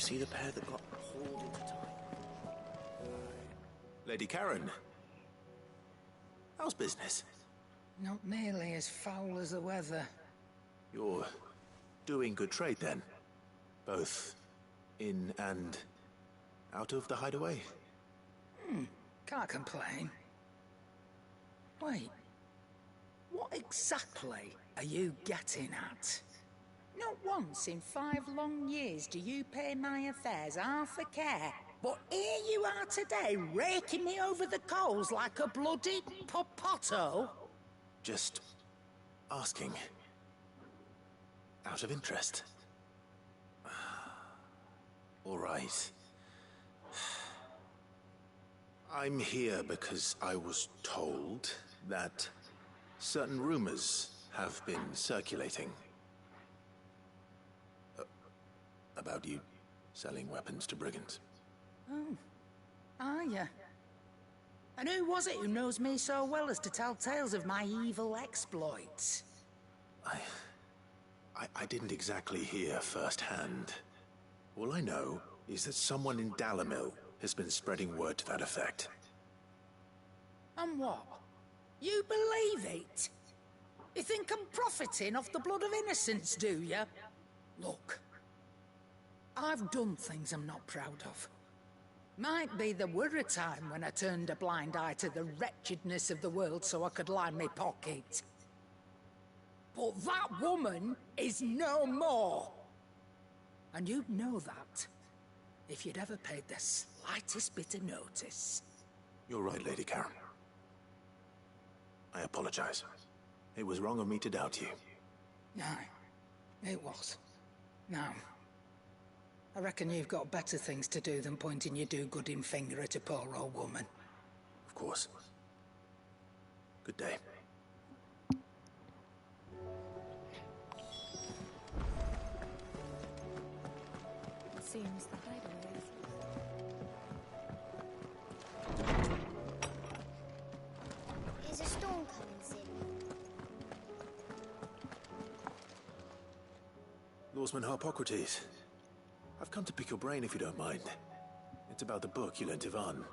see the pair that got hauled into time? Lady Karen. How's business? Not nearly as foul as the weather. You're doing good trade then? Both in and out of the hideaway? Can't complain. Wait. What exactly are you getting at? Not once in 5 long years do you pay my affairs half a care. But here you are today, raking me over the coals like a bloody popoto. Just asking. Out of interest. All right. I'm here because I was told that certain rumors have been circulating. About you selling weapons to brigands. Oh, are ya? And who was it who knows me so well as to tell tales of my evil exploits? I didn't exactly hear firsthand. All I know is that someone in Dalimil has been spreading word to that effect. And what? You believe it? You think I'm profiting off the blood of innocents, do you? Look, I've done things I'm not proud of. Might be there were a time when I turned a blind eye to the wretchedness of the world so I could line my pocket. But that woman is no more. And you'd know that if you'd ever paid the slightest bit of notice. You're right, Lady Karen. I apologize. It was wrong of me to doubt you. Aye, it was. Now, I reckon you've got better things to do than pointing your do-gooding finger at a poor old woman. Of course. Good day. It seems the hideaway is... Is a storm coming soon? Lawsman Harpocrates. I've come to pick your brain if you don't mind. It's about the book you lent Ivan.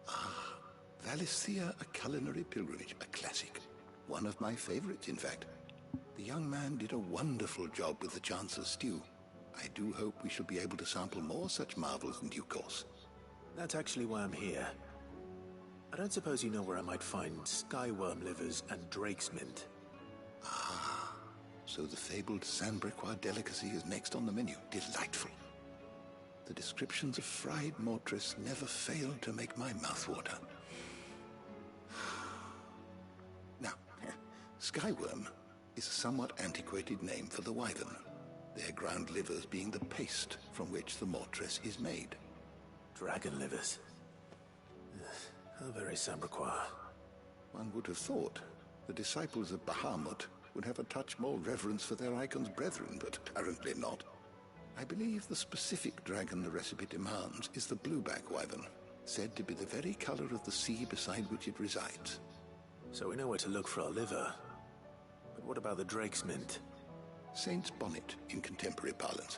Ah, Valisthea, A Culinary Pilgrimage, a classic. One of my favorites, in fact. The young man did a wonderful job with the Chance's stew. I do hope we shall be able to sample more such marvels in due course. That's actually why I'm here. I don't suppose you know where I might find skyworm livers and drake's mint. Ah, so the fabled Sanbrequois delicacy is next on the menu. Delightful. The descriptions of fried mortress never fail to make my mouth water. Now, skyworm is a somewhat antiquated name for the wyvern, their ground livers being the paste from which the mortress is made. Dragon livers. How very Sanbrequois. One would have thought the disciples of Bahamut would have a touch more reverence for their icon's brethren, but apparently not. I believe the specific dragon the recipe demands is the blueback wyvern, said to be the very color of the sea beside which it resides. So we know where to look for our liver. But what about the drake's mint? Saint's bonnet in contemporary parlance,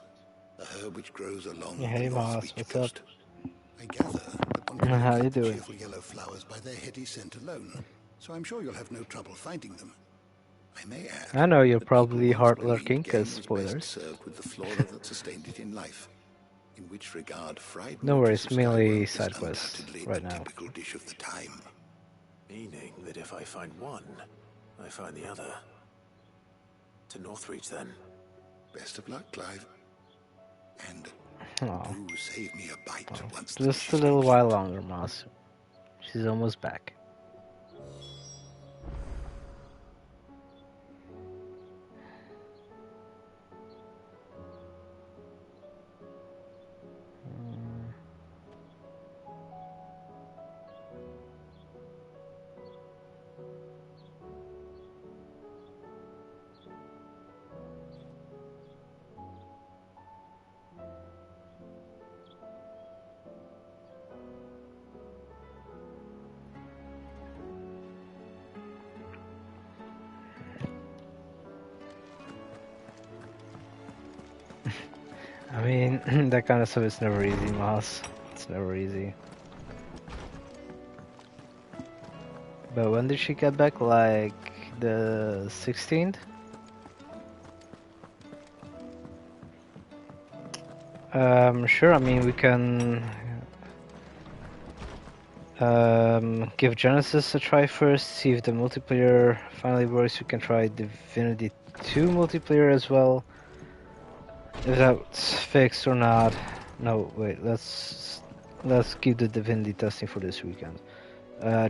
a herb which grows along Hey the boss, North Beach what's coast. up? I gather that one can How you locate the doing? cheerful yellow flowers by their heady scent alone, so I'm sure you'll have no trouble finding them. I may add, I know you're that probably people once hard believed lurking, game 'cause was spoilers. best served with the flora that sustained it in life. In which regard, fried No worries, mortress of mainly skyworm side is quests undoubtedly right a now. typical dish of the time. Meaning that if I find one, I find the other. To Northreach, then. Best of luck, Clive. And Oh, do save me a bite once the just dish a is little complete. while longer, Moss. She's almost back. I mean, that kind of stuff is never easy, Moss. It's never easy. But when did she get back? Like the 16th? Sure, I mean, we can give Genesis a try first, see if the multiplayer finally works. We can try Divinity 2 multiplayer as well. If that's fixed or not. No, wait, let's keep the Divinity testing for this weekend.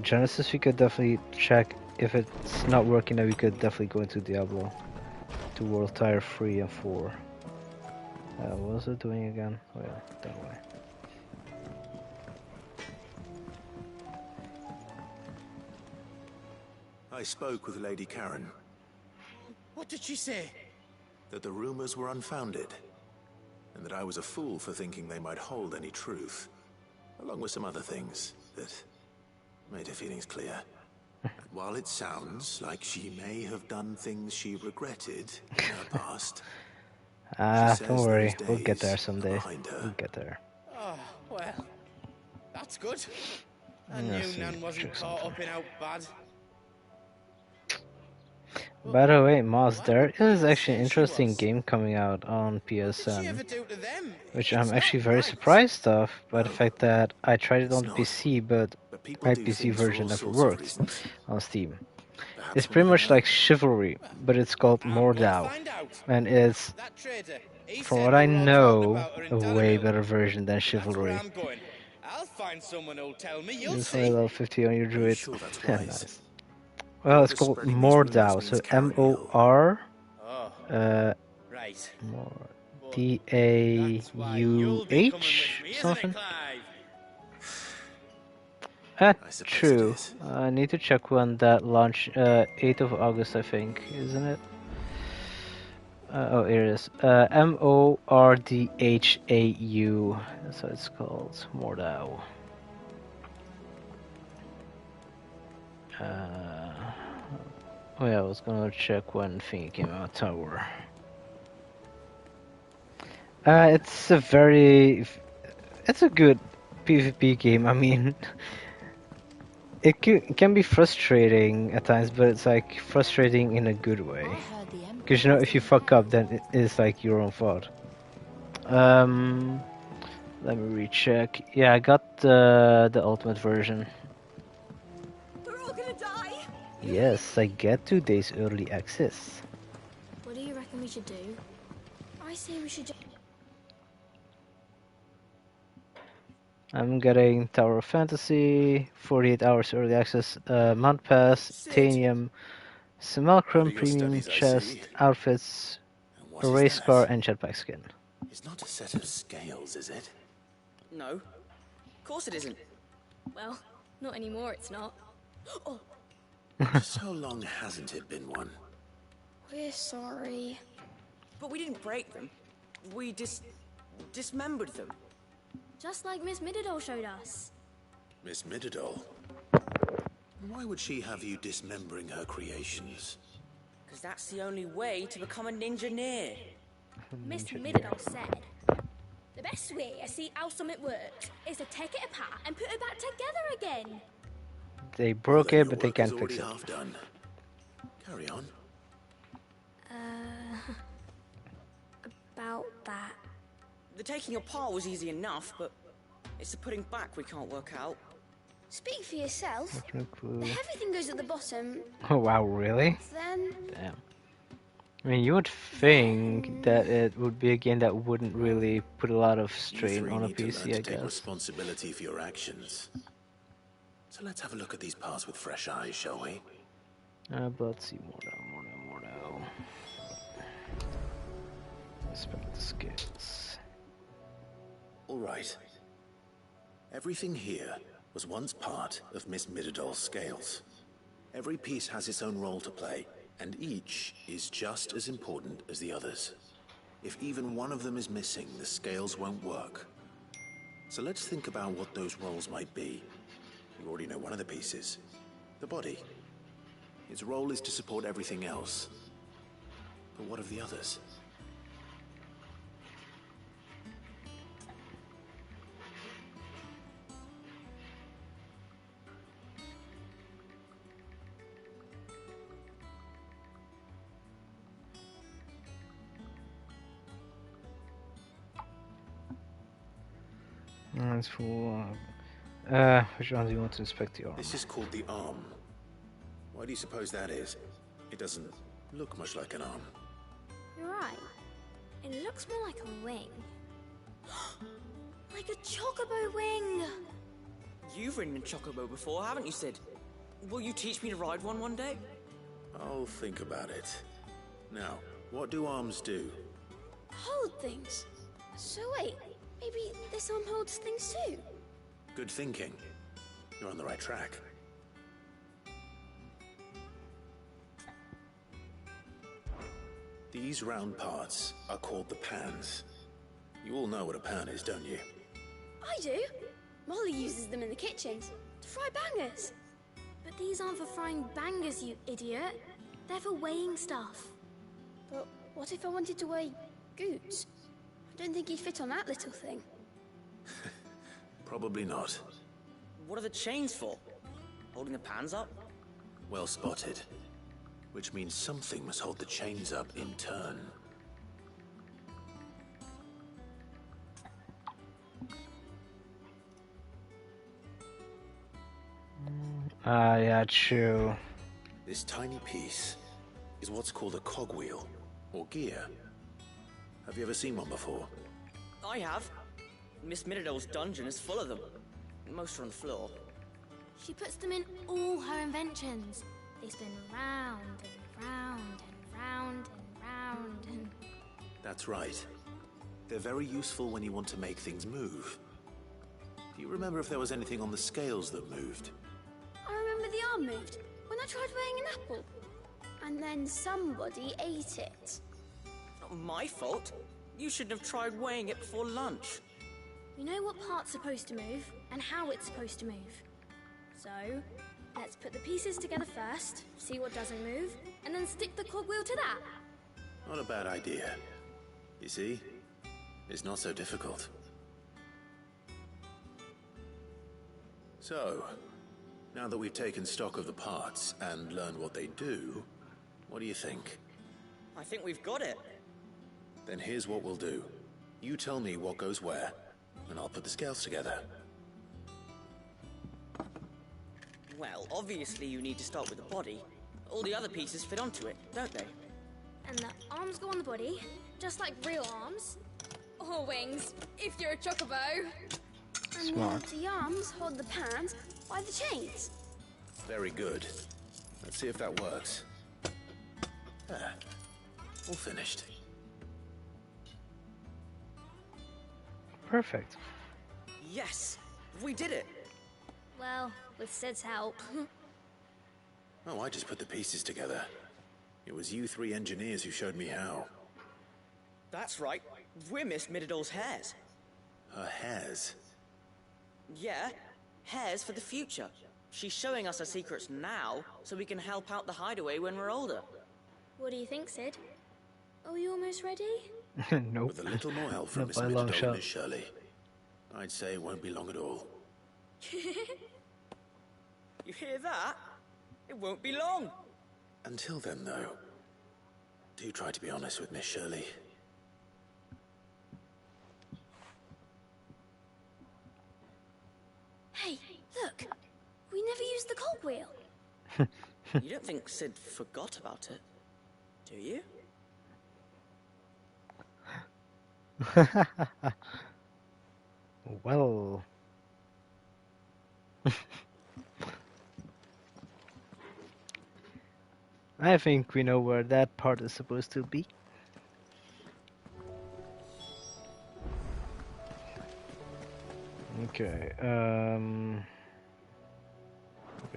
Genesis, we could definitely check. If it's not working, then we could definitely go into Diablo to World Tier 3 and 4. What was it doing again? Oh yeah, that way. I spoke with Lady Karen. What did she say? That the rumors were unfounded, and that I was a fool for thinking they might hold any truth, along with some other things that made her feelings clear. And while it sounds like she may have done things she regretted in her past, Don't worry, those we'll get days there are someday. behind her. We'll get there. Oh, well, that's good. I Yes, knew Nan wasn't just caught something. up in out bad. By the way, Moz, there is actually an She interesting was. game coming out on What did she ever PSN, do to them? which It's I'm not actually very right. surprised of by the No, fact that I tried it it's on the not. PC, but But people my do PC things for version all never sorts of worked reasons. on Steam. Perhaps It's we'll pretty never much know. like Chivalry, but it's called I'm gonna Mordau, find out. and it's, That traitor, he from said what we I were all talking know, about her in a way Danimil. better version than So that's where Chivalry. I'm going. I'll find someone who'll tell me. You'll Just see. only level 50 on your Are you druid. sure that's Yeah, wise? nice. Well, it's Whoever's called spreading these rumors Mordau, means so Karen Hill. M-O-R, Oh, uh, right. Mor- But that's why you'll be coming D-A-U-H, with me, isn't something? it, Clive? I suppose True. it is. I need to check when that launch, 8th of August, I think, isn't it? Oh, here it is. M-O-R-D-H-A-U. That's what it's called. Mordau. Oh yeah, I was gonna check when Thingy came out. Tower. It's a good PvP game. I mean, it can be frustrating at times, but it's like frustrating in a good way. Because you know, if you fuck up, then it's like your own fault. Let me recheck. Yeah, I got the ultimate version. We're all gonna die. Yes, I get 2 days early access. What do you reckon we should do? I say we should. I'm getting Tower of Fantasy, 48 hours early access, Mount Pass, Titanium, Simulacrum What are your Premium studies, I Chest, see? outfits, And what a is race that? car, and jetpack skin. It's not a set of scales, is it? No. Of course it isn't. Well, not anymore. It's not. Oh, Just how long hasn't it been one? we're sorry. But we didn't break them. We dismembered them. Just like Miss Mididol showed us. Miss Mididol? Why would she have you dismembering her creations? Because that's the only way to become a ninja near. Miss Mididol said, the best way to see how something works is to take it apart and put it back together again. They broke Then it, your but they work is can't fix already it. half done. Carry on. About that. The taking apart was easy enough, but it's the putting back we can't work out. Speak for yourself. No The clue. heavy thing goes at the bottom, Oh wow, really? then Damn. I mean, you would think that it would be a game that wouldn't really put a lot of You strain three on a need to learn PC, to I take guess. responsibility for your actions. So let's have a look at these parts with fresh eyes, shall we? But let's see, Mordau. Inspect the skills. All right. Everything here was once part of Miss Mididol's scales. Every piece has its own role to play, and each is just as important as the others. If even one of them is missing, the scales won't work. So let's think about what those roles might be. You already know one of the pieces. The body. Its role is to support everything else. But what of the others? That's cool. Which one do you want to inspect the arm? This is called the arm. Why do you suppose that is? It doesn't look much like an arm. You're right. It looks more like a wing. Like a chocobo wing! You've ridden a chocobo before, haven't you, Sid? Will you teach me to ride one day? I'll think about it. Now, what do arms do? Hold things. So wait, maybe this arm holds things too? Good thinking. You're on the right track. These round parts are called the pans. You all know what a pan is, don't you? I do. Molly uses them in the kitchens to fry bangers. But these aren't for frying bangers, you idiot. They're for weighing stuff. But what if I wanted to weigh Goots? I don't think he'd fit on that little thing. Probably not. What are the chains for? Holding the pans up? Well spotted. Which means something must hold the chains up in turn. Yeah, true. This tiny piece is what's called a cogwheel, or gear. Have you ever seen one before? I have. Miss Mididol's dungeon is full of them. Most are on the floor. She puts them in all her inventions. They spin round and round and round and round and... That's right. They're very useful when you want to make things move. Do you remember if there was anything on the scales that moved? I remember the arm moved when I tried weighing an apple. And then somebody ate it. Not my fault. You shouldn't have tried weighing it before lunch. You know what part's supposed to move and how it's supposed to move. So, let's put the pieces together first, see what doesn't move, and then stick the cogwheel to that. Not a bad idea. You see? It's not so difficult. So, now that we've taken stock of the parts and learned what they do, what do you think? I think we've got it. Then here's what we'll do. You tell me what goes where, and I'll put the scales together. Well, obviously you need to start with the body. All the other pieces fit onto it, don't they? And the arms go on the body, just like real arms. Or wings, if you're a chocobo. And Smart. the arms hold the pans by the chains. Very good. Let's see if that works. There. All finished. Perfect. Yes! We did it! Well, with Sid's help. Oh, I just put the pieces together. It was you three engineers who showed me how. That's right. We're Miss Mididol's hairs. Her hairs. Yeah, hairs for the future. She's showing us her secrets now, so we can help out the hideaway when we're older. What do you think, Sid? Are you almost ready? Nope. With a little more help from Not Miss by a long Mididol shot. and Miss Shirley. I'd say it won't be long at all. You hear that? It won't be long. Until then, though, do try to be honest with Miss Shirley. Hey, look! We never used the cogwheel. You don't think Sid forgot about it, do you? Well. I think we know where that part is supposed to be. Okay, okay,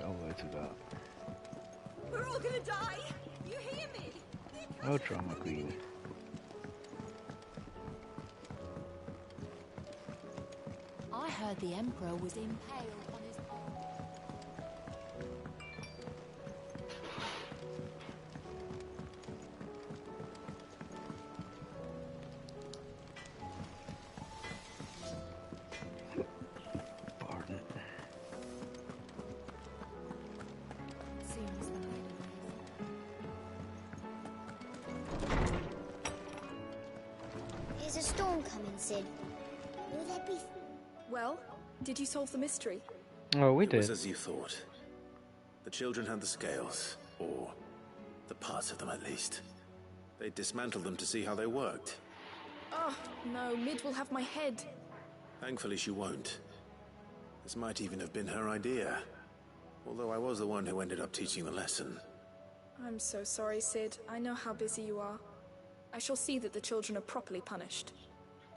all the way to that. We're all gonna die! You hear me? Oh, drama queen. I heard the Emperor was impaled on his arm. Pardon. Seems the lady There's a storm coming, Sid. Will there be Well, did you solve the mystery? Oh, we It did. was as you thought. The children had the scales, or the parts of them at least. They dismantled them to see how they worked. Oh, no, Mid will have my head. Thankfully she won't. This might even have been her idea. Although I was the one who ended up teaching the lesson. I'm so sorry, Sid. I know how busy you are. I shall see that the children are properly punished.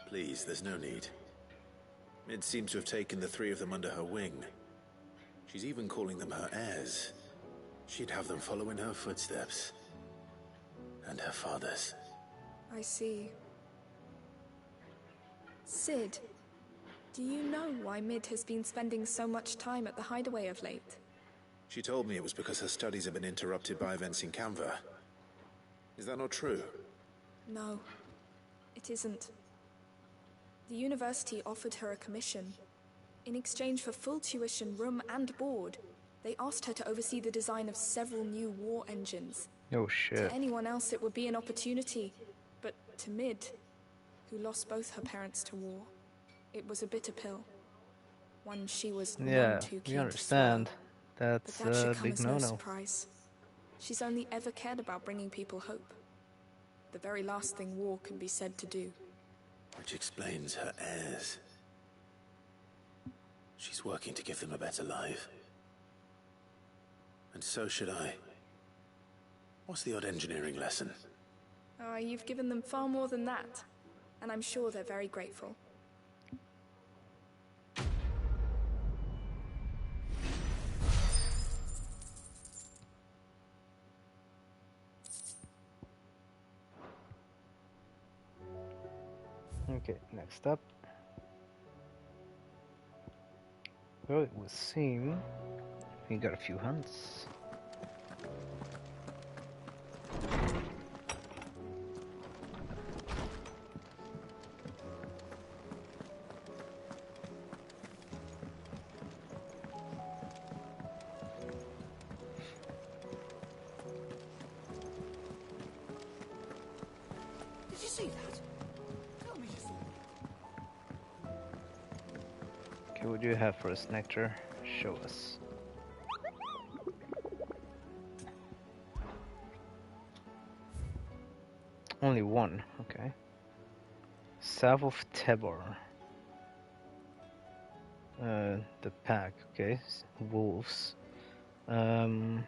Please, there's no need. Mid seems to have taken the three of them under her wing. She's even calling them her heirs. She'd have them follow in her footsteps. And her father's. I see. Sid, do you know why Mid has been spending so much time at the hideaway of late? She told me it was because her studies have been interrupted by events in Canva. Is that not true? No, it isn't. The university offered her a commission. In exchange for full tuition, room and board, they asked her to oversee the design of several new war engines. Oh shit. To anyone else it would be an opportunity, but to Mid, who lost both her parents to war, it was a bitter pill. One she was Yeah, none too we keen to understand. swallow. That's But that should a come big as no no-no. surprise. She's only ever cared about bringing people hope. The very last thing war can be said to do. Which explains her heirs. She's working to give them a better life. And so should I. What's the odd engineering lesson? Ah, you've given them far more than that. And I'm sure they're very grateful. Okay, next up. Well, it would seem we got a few hunts. Did you see that? Tell me you saw. Okay, what do you have for us, Nectar? Show us. Only one, okay. South of Tabor. The pack, okay. Wolves. AoE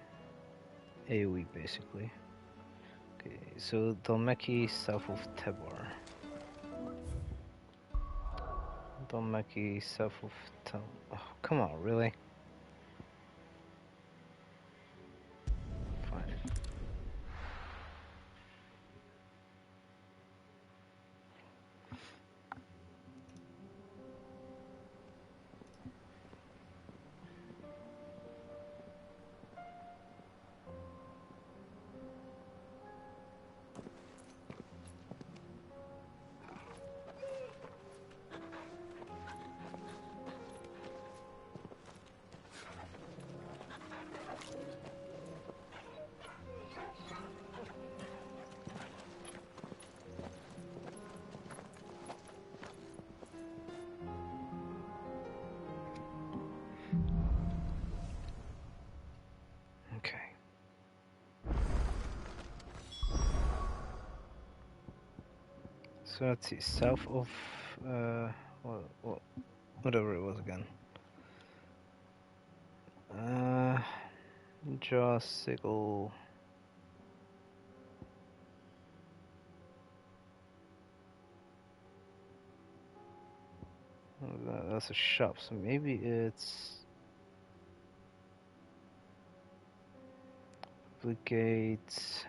basically. Okay, so Dhalmekie, south of Tabor. Dhalmekie, south of Oh, come on, really? Fine. Okay. So let's see, south of whatever it was again. Jaw, Sigil. That's a shop, so maybe it's Duplicate.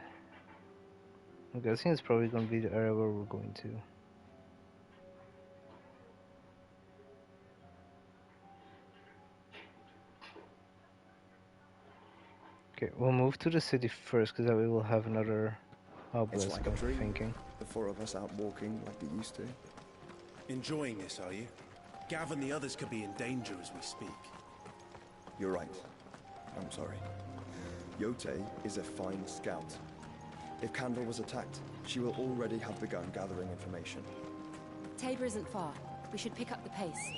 Okay, I think it's probably going to be the area where we're going to. Okay, we'll move to the city first, because that way we'll have another It's obelisk, like a I'm dream. thinking. The four of us out walking like we used to. Enjoying this, are you? Gav and the others could be in danger as we speak. You're right. I'm sorry. Yote is a fine scout. If Candle was attacked, she will already have begun gathering information. Tabor isn't far. We should pick up the pace.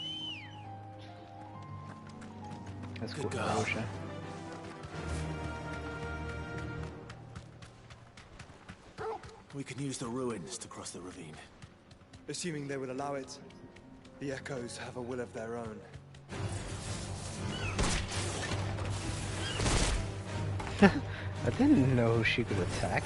Let's Good go, girl. Marusha. We can use the ruins to cross the ravine. Assuming they will allow it, the Echoes have a will of their own. I didn't know she could attack.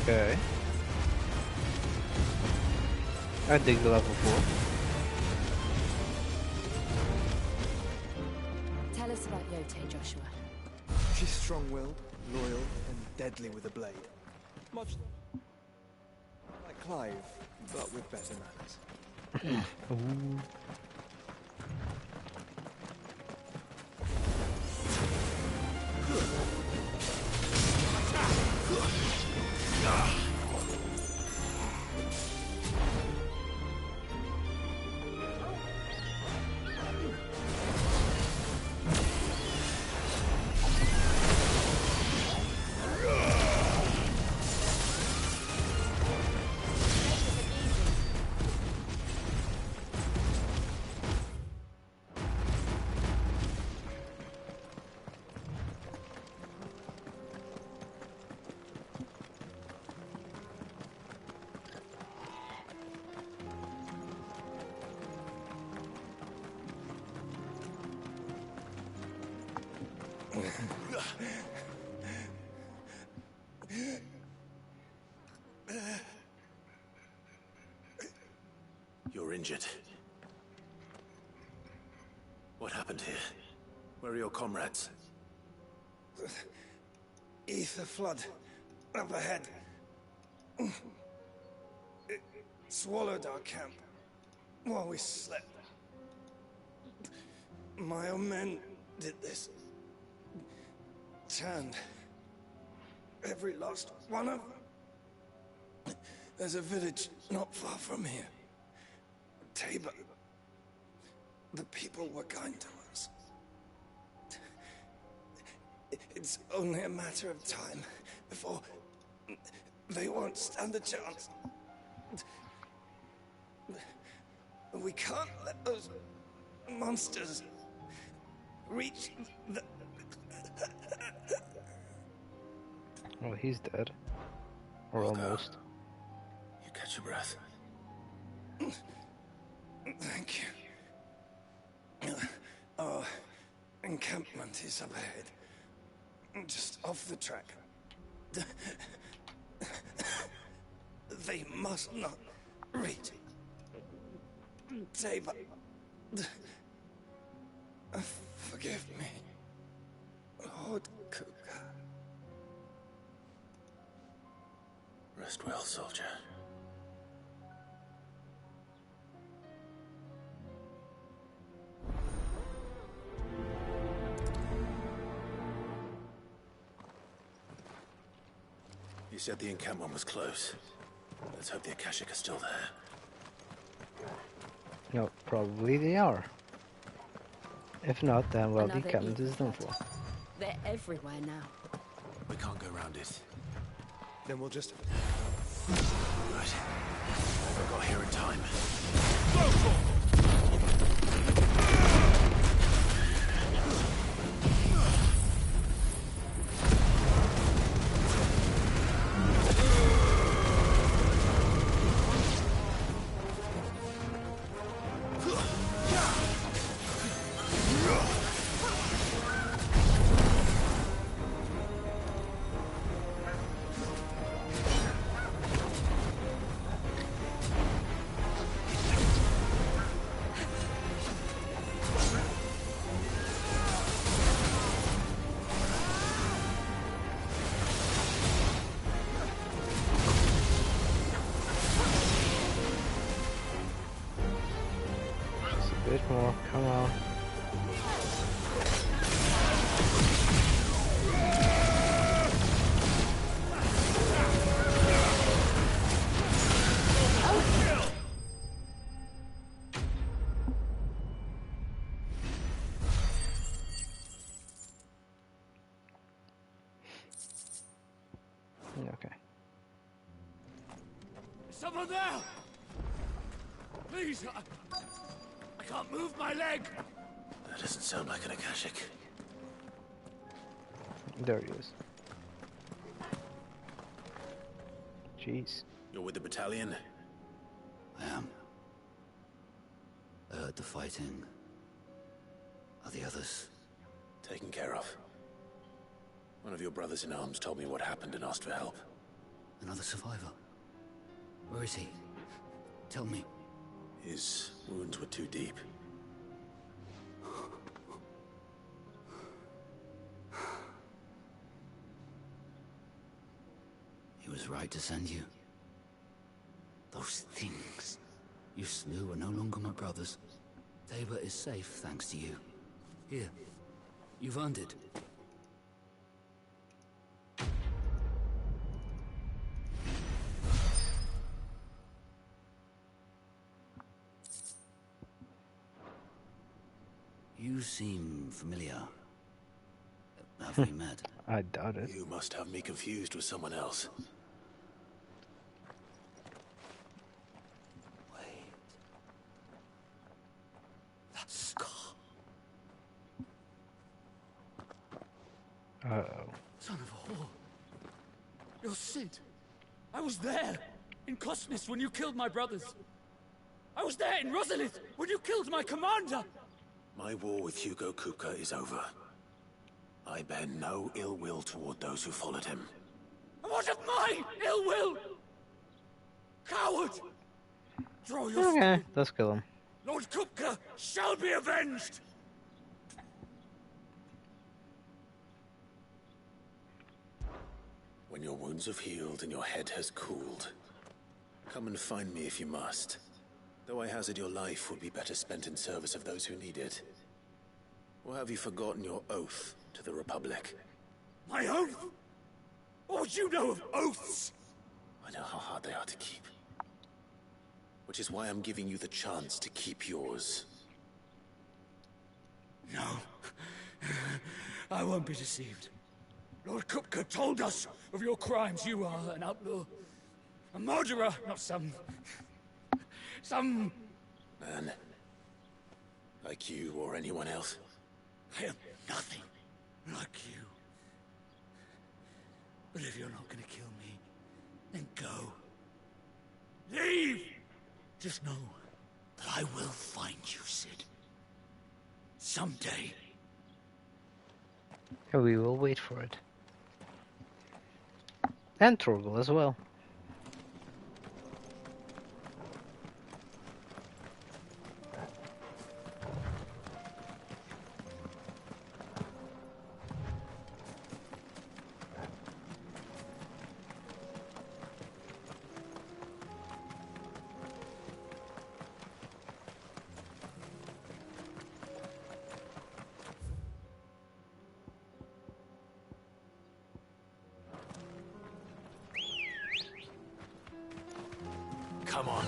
Okay. I dig the level 4. Tell us about Yote, Joshua. She's strong-willed, loyal, and deadly with a blade. Much like Clive, but with better manners. Ooh. You're injured. What happened here? Where are your comrades? Ether flood. Up ahead. It swallowed our camp while we slept. My own men did this. Turned every last one of them. There's a village not far from here. Tabor. The people were kind to us. It's only a matter of time before they won't stand a chance. We can't let those monsters reach the... Oh, he's dead. Or almost. You catch your breath. Thank you. Our encampment is up ahead. Just off the track. They must not reach Tabor. Forgive me, Lord Kuka. Rest well, soldier. You said the encampment was close. Let's hope the Akashic are still there. No, probably they are. If not, then well, the Another encampment is evil done for. They're everywhere now. We can't go around it. Then we'll just... Right. I got here in time. A bit more, come on. Okay. Is someone there? Please, I can't move my leg. That doesn't sound like an Akashic. There he is. Jeez. You're with the battalion? I am. I heard the fighting. Are the others? Taken care of. One of your brothers in arms told me what happened and asked for help. Another survivor? Where is he? Tell me. His wounds were too deep. He was right to send you. Those things you slew are no longer my brothers. Tabor is safe thanks to you. Here, you've earned it. You seem familiar. Have we met? I doubt it. You must have me confused with someone else. Wait. That scar. Uh-oh. Son of a whore. You're Sid. I was there in Cosnes when you killed my brothers. I was there in Rosalith when you killed my commander. My war with Hugo Kupka is over. I bear no ill will toward those who followed him. And what of my ill will? Coward! Draw your Okay, sword. let's kill him. Lord Kupka shall be avenged! When your wounds have healed and your head has cooled, come and find me if you must. Though I hazard your life would be better spent in service of those who need it. Or have you forgotten your oath to the Republic? My oath? What would you know of oaths? I know how hard they are to keep. Which is why I'm giving you the chance to keep yours. No. I won't be deceived. Lord Kupka told us of your crimes. You are an outlaw. A murderer, not some man. Like you or anyone else. I am nothing like you. But if you're not gonna kill me, then go. Leave! Just know that I will find you, Sid. Someday. And we will wait for it. And Torgal as well. Come on.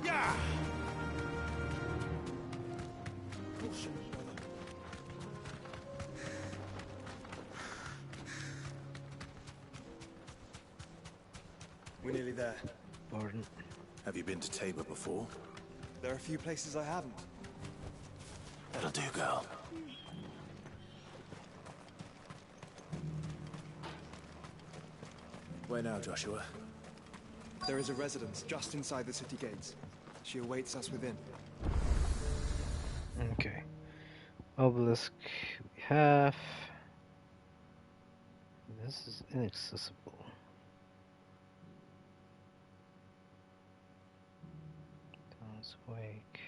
Yeah! Caution, brother. We're nearly there. Pardon. Have you been to Tabor before? There are a few places I haven't. That'll do, girl. Where now, Joshua? There is a residence just inside the city gates. She awaits us within. Okay. Obelisk we have. This is inaccessible. Town's Wake.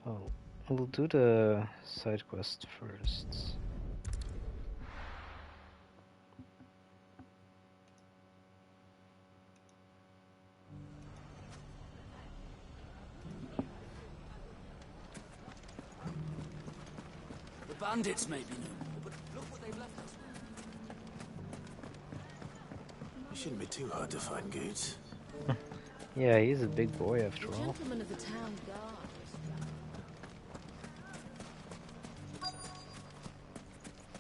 Oh, we'll do the side quest first. The bandits may be no more, but look what they've left us. It shouldn't be too hard to find Goots. Yeah, he's a big boy after The all. gentleman of the town guard.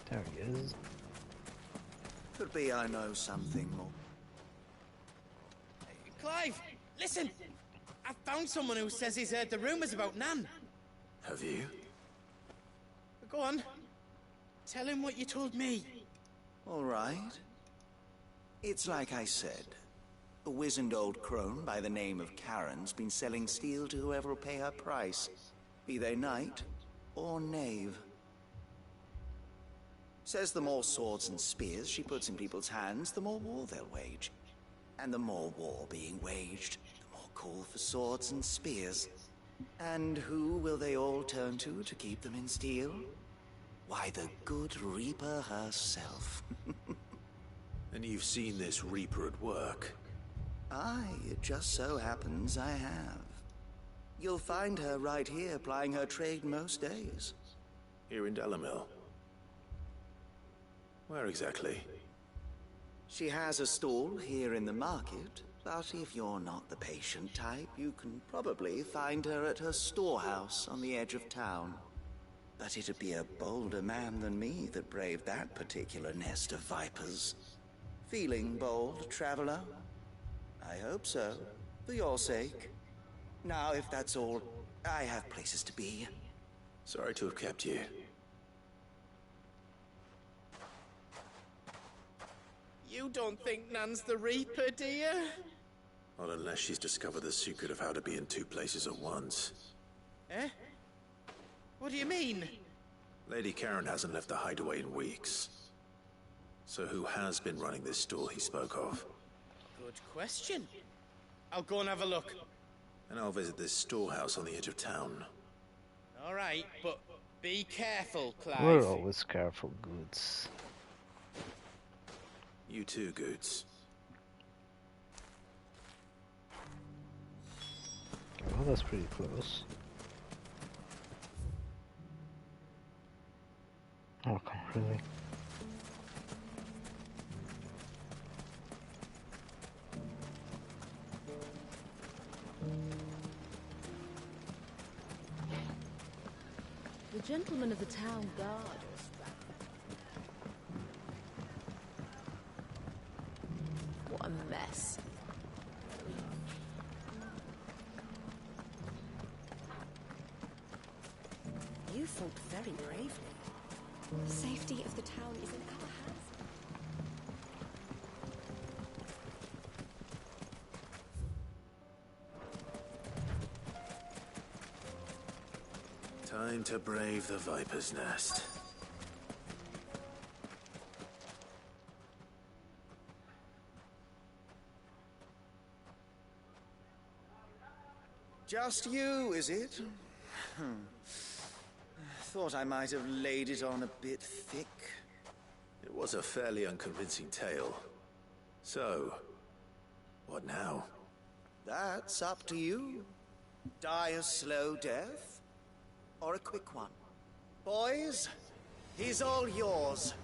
There he is. Could be I know something more. Clive, listen! I found someone who says he's heard the rumours about Nan. Have you? Go on. Tell him what you told me. All right. It's like I said. A wizened old crone by the name of Karen's been selling steel to whoever will pay her price, be they knight or knave. Says the more swords and spears she puts in people's hands, the more war they'll wage. And the more war being waged, the more call for swords and spears. And who will they all turn to keep them in steel? Why, the good Reaper herself. And you've seen this Reaper at work? Aye, it just so happens I have. You'll find her right here plying her trade most days. Here in Delamil? Where exactly? She has a stall here in the market, but if you're not the patient type, you can probably find her at her storehouse on the edge of town. But it'd be a bolder man than me that braved that particular nest of vipers. Feeling bold, traveler? I hope so, for your sake. Now, if that's all, I have places to be. Sorry to have kept you. You don't think Nan's the Reaper, do you? Not unless she's discovered the secret of how to be in two places at once. Eh? What do you mean? Lady Karen hasn't left the hideaway in weeks. So who has been running this stall he spoke of? Good question. I'll go and have a look. And I'll visit this storehouse on the edge of town. All right, but be careful, Clive. We're always careful, Goods. You too, Goods. Well, that's pretty close. Oh, come on, really? The gentleman of the town guard. What a mess. You fought very bravely. The safety of the town is in our hands. Time to brave the Viper's Nest. Just you, is it? Thought I might have laid it on a bit thick. It was a fairly unconvincing tale. So, what now? That's up to you. Die a slow death, or a quick one. Boys, he's all yours.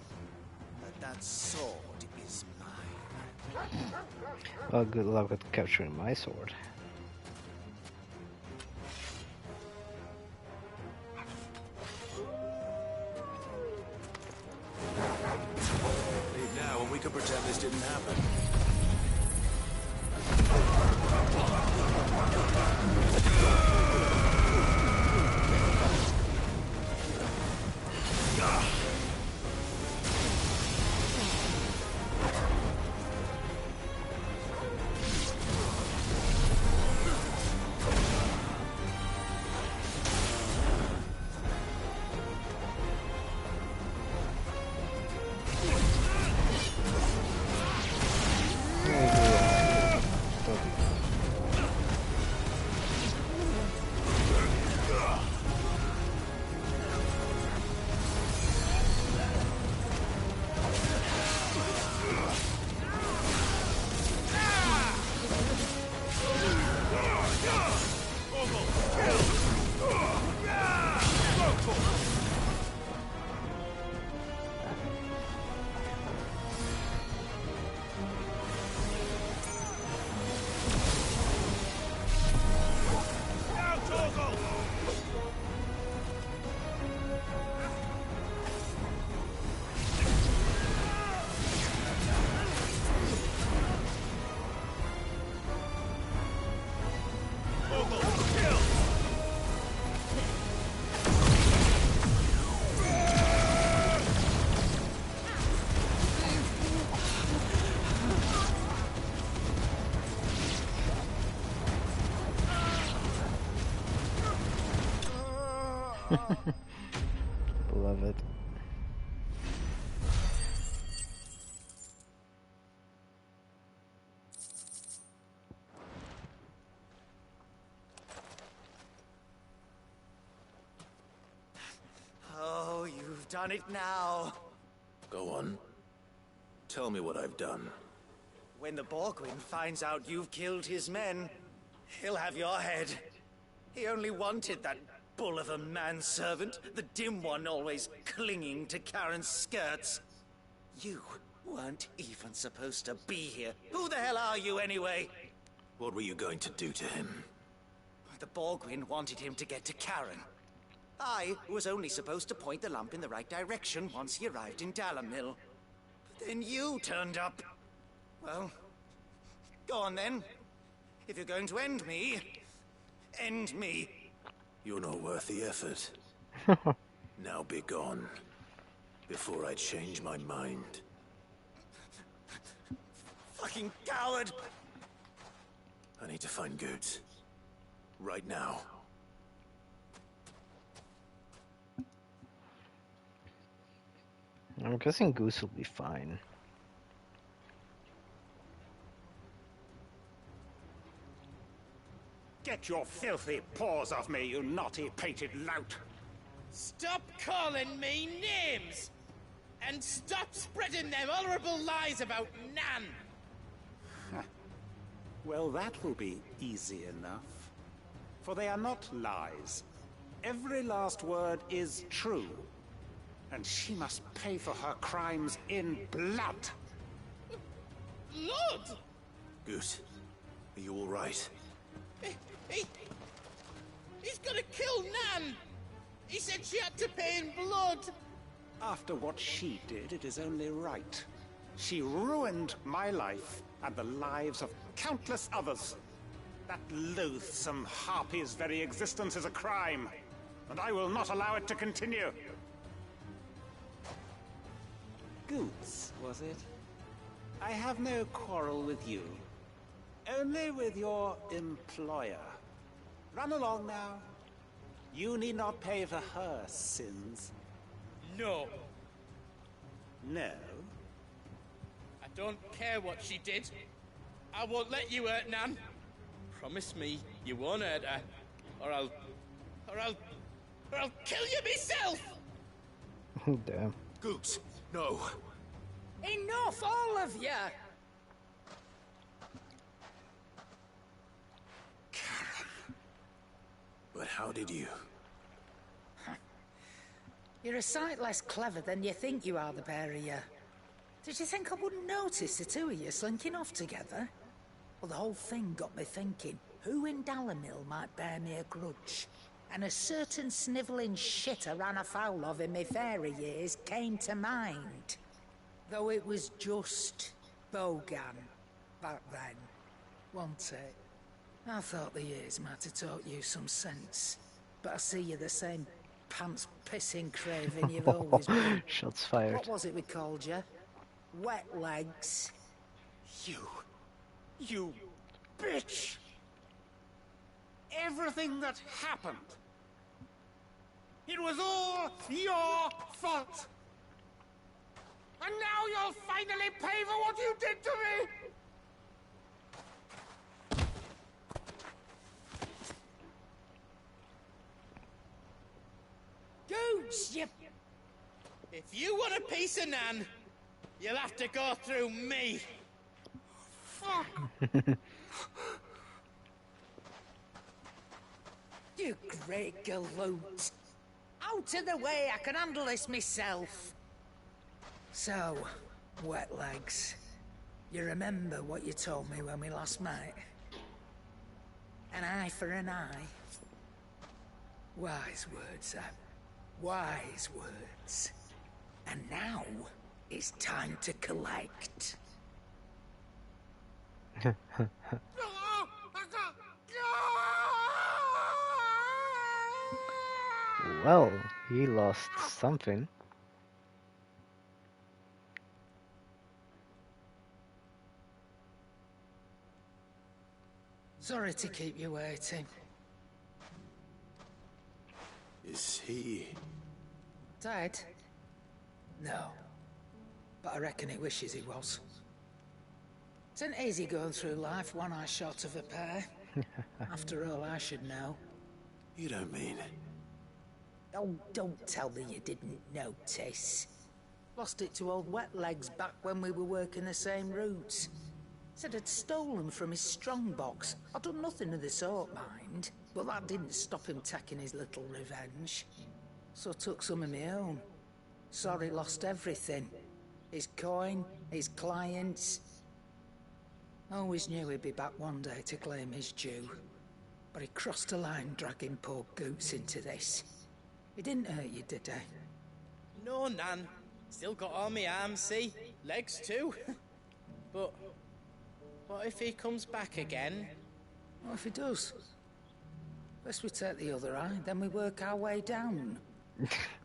But that sword is mine. Well, good luck with capturing my sword. Leave now and we can pretend this didn't happen. Love it. Oh, you've done it now. Go on. Tell me what I've done. When the Borgwyn finds out you've killed his men, he'll have your head. He only wanted that bull of a manservant, the dim one always clinging to Karen's skirts. You weren't even supposed to be here. Who the hell are you anyway? What were you going to do to him? The Borgwyn wanted him to get to Karen. I was only supposed to point the lamp in the right direction once he arrived in Dalamil. But then you turned up. Well, go on then. If you're going to end me, end me. You're not worth the effort. Now be gone, before I change my mind. Fucking coward! I need to find Goetz. Right now. I'm guessing Goose will be fine. Get your filthy paws off me, you naughty-pated lout! Stop calling me names! And stop spreading them horrible lies about Nan! Well, that will be easy enough. For they are not lies. Every last word is true. And she must pay for her crimes in blood. Blood? Goose, are you all right? He's gonna kill Nan! He said she had to pay in blood! After what she did, it is only right. She ruined my life and the lives of countless others. That loathsome harpy's very existence is a crime, and I will not allow it to continue. Goetz, was it? I have no quarrel with you. Only with your employer. Run along now. You need not pay for her sins. No. No? I don't care what she did. I won't let you hurt Nan. Promise me you won't hurt her, or I'll kill you myself! Damn. Goetz, no. Enough, all of you! But how did you? You're a sight less clever than you think you are, the pair of you. Did you think I wouldn't notice the two of you slinking off together? Well, the whole thing got me thinking, who in Dalamil might bear me a grudge? And a certain snivelling shit I ran afoul of in my fairy years came to mind. Though it was just Bogan back then, wasn't it? I thought the years might have taught you some sense, but I see you're the same pants-pissing craven you've always been. Shots fired. What was it we called you? Wet legs. You bitch! Everything that happened, it was all your fault! And now you'll finally pay for what you did to me! Gooch, you... If you want a piece of Nan, you'll have to go through me. Fuck! You great galoot. Out of the way, I can handle this myself. So, wet legs, you remember what you told me when we last met? An eye for an eye. Wise words, Sam. Wise words. And now, it's time to collect. Well, he lost something. Sorry to keep you waiting. Is he... Dead? No. But I reckon he wishes he was. It ain't easy going through life one eye short of a pair. After all, I should know. You don't mean... Oh, don't tell me you didn't notice. Lost it to old Wet Legs back when we were working the same routes. Said I'd stolen from his strongbox. I'd done nothing of the sort, mind. But that didn't stop him taking his little revenge. So I took some of my own. Sorry, lost everything. His coin, his clients. Always knew he'd be back one day to claim his due. But he crossed a line dragging poor Goots into this. He didn't hurt you, did he? No, Nan. Still got all my arms, see? Legs too. But what if he comes back again? What if he does? First we take the other eye, then we work our way down.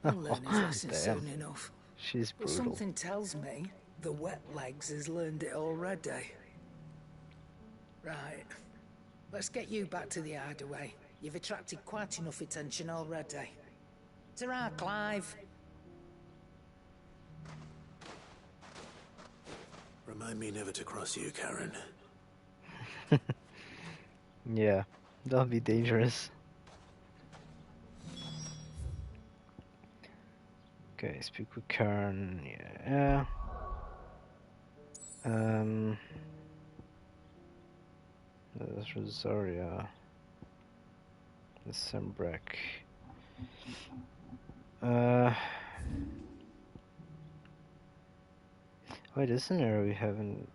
He'll learn his lesson soon enough. She's brutal. But something tells me the Wet Legs has learned it already. Right. Let's get you back to the hideaway. You've attracted quite enough attention already. Ta-ra, Clive. Remind me never to cross you, Karen. Yeah, that'll be dangerous. Okay, speak with Karen. Yeah. There's Rosaria. The Sembrek. Wait, this is an area we haven't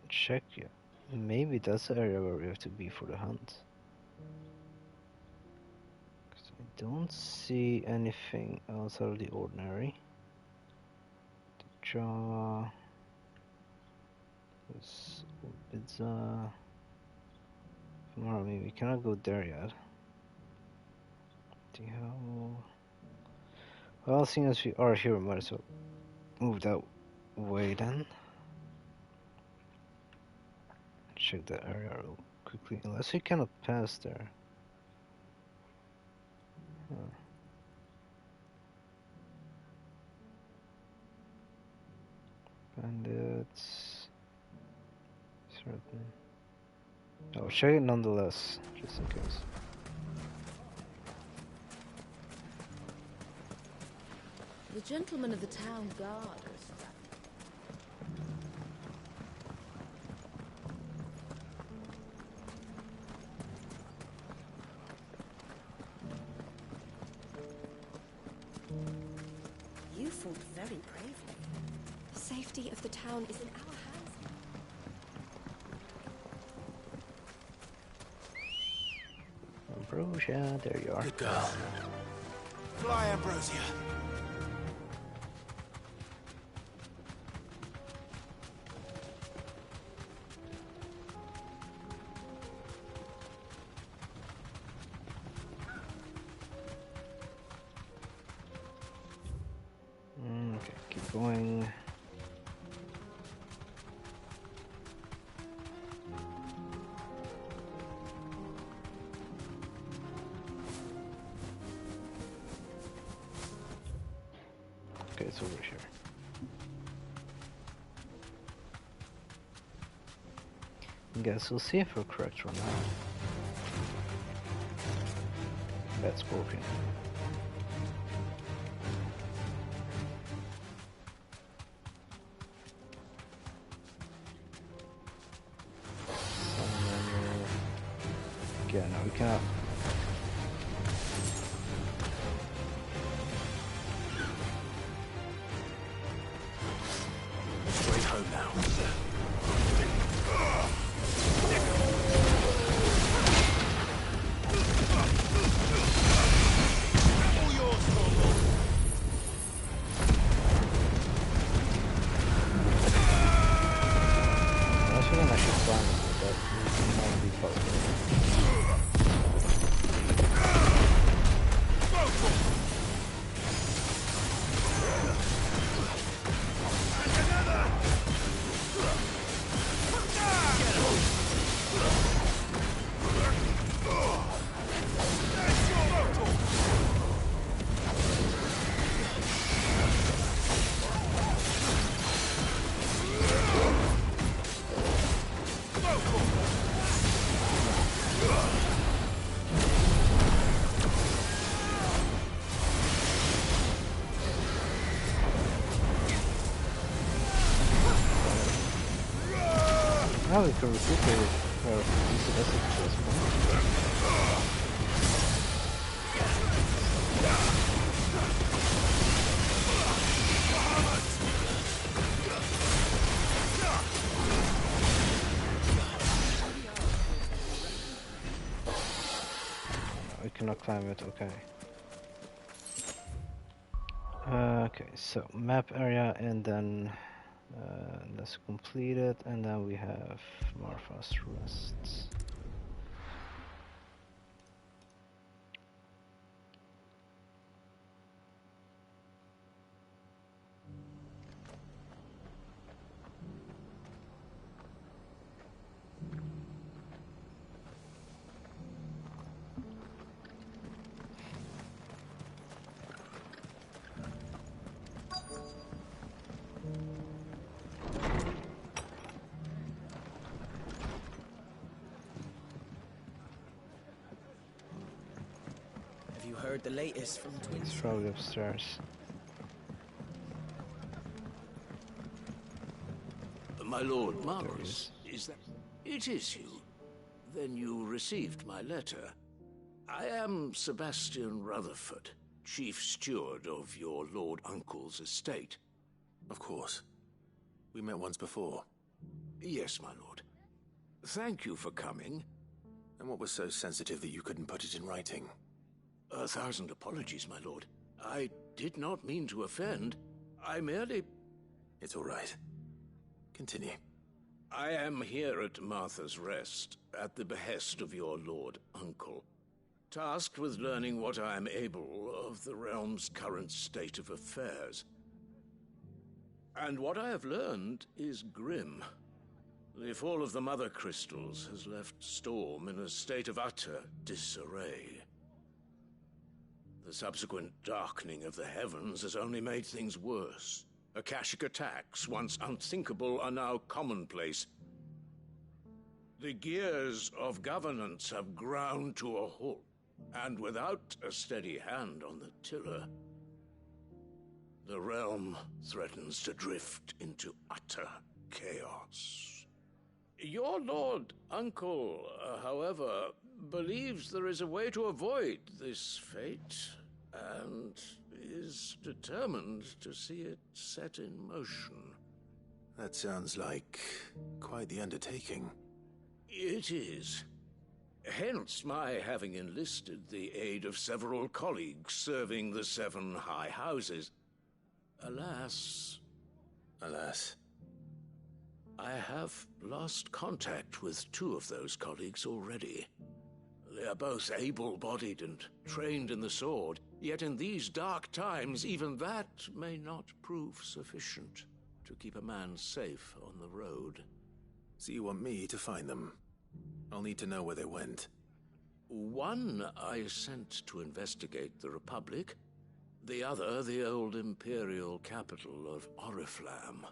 checked yet. Maybe that's the area where we have to be for the hunt. 'Cause I don't see anything else out of the ordinary. The jaw. This pizza. Tomorrow, I mean, we cannot go there yet. The hell. Well, seeing as we are here, we might as well move that way then. Check that area real quickly, unless we cannot pass there. Huh. Bandits. Certain. Oh, check it nonetheless, just in case. The gentlemen of the town guard. You fought very bravely. The safety of the town is in our hands. Ambrosia, there you are. Good girl. Fly, Ambrosia. Okay, keep going. Okay, it's over here. Guess we'll see if we're correct or not. That's broken. Yeah, no, we cannot. Straight home now. All yours, Corporal. I should actually find it, but that might be possible. Now we can recuperate or use the rest of this point. We cannot climb it, okay. Okay, so map area and then let's complete it, and then we have Marfa's Rests. Have you heard the latest from the twins? It's probably upstairs. My lord Marcus, is that... It is you. Then you received my letter. I am Sebastian Rutherford, chief steward of your lord uncle's estate. Of course. We met once before. Yes, my lord. Thank you for coming. And what was so sensitive that you couldn't put it in writing? 1,000 apologies, my lord. I did not mean to offend. I merely... It's all right. Continue. I am here at Martha's Rest, at the behest of your lord uncle, tasked with learning what I am able of the realm's current state of affairs. And what I have learned is grim. The fall of the Mother Crystals has left Storm in a state of utter disarray. The subsequent darkening of the heavens has only made things worse. Akashic attacks, once unthinkable, are now commonplace. The gears of governance have ground to a halt, and without a steady hand on the tiller, the realm threatens to drift into utter chaos. Your lord uncle, however, believes there is a way to avoid this fate, and is determined to see it set in motion. That sounds like quite the undertaking. It is. Hence my having enlisted the aid of several colleagues serving the 7 high houses. Alas... Alas? I have lost contact with 2 of those colleagues already. They are both able-bodied and trained in the sword, yet in these dark times, even that may not prove sufficient to keep a man safe on the road. So you want me to find them? I'll need to know where they went. One I sent to investigate the Republic, the other the old Imperial capital of Oriflamme.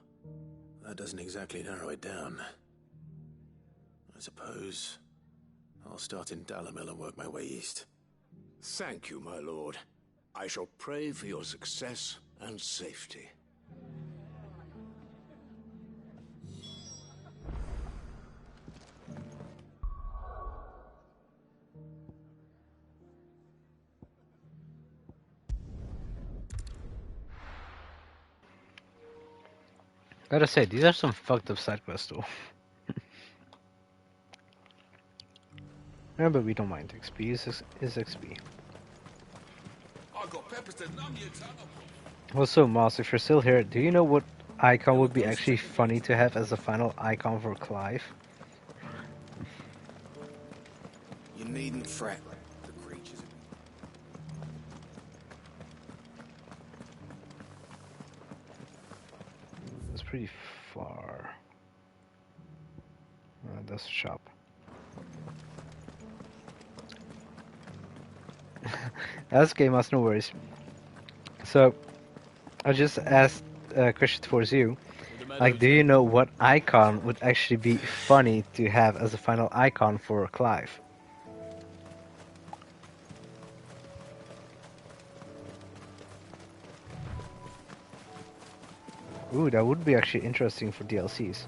That doesn't exactly narrow it down. I suppose I'll start in Dalamil and work my way east. Thank you, my lord. I shall pray for your success and safety. Gotta say, these are some fucked up side quests though. Yeah, but we don't mind. XP is XP. I got peppers to numb you, Also, Moss, if you're still here, do you know what icon would be actually funny to have as the final icon for Clive? You needn't fret. The creatures. It's pretty far. That's a shop. That's game, us, no worries. So, I just asked a question towards you. Like, do you know what icon would actually be funny to have as a final icon for Clive? Ooh, that would be actually interesting for DLCs.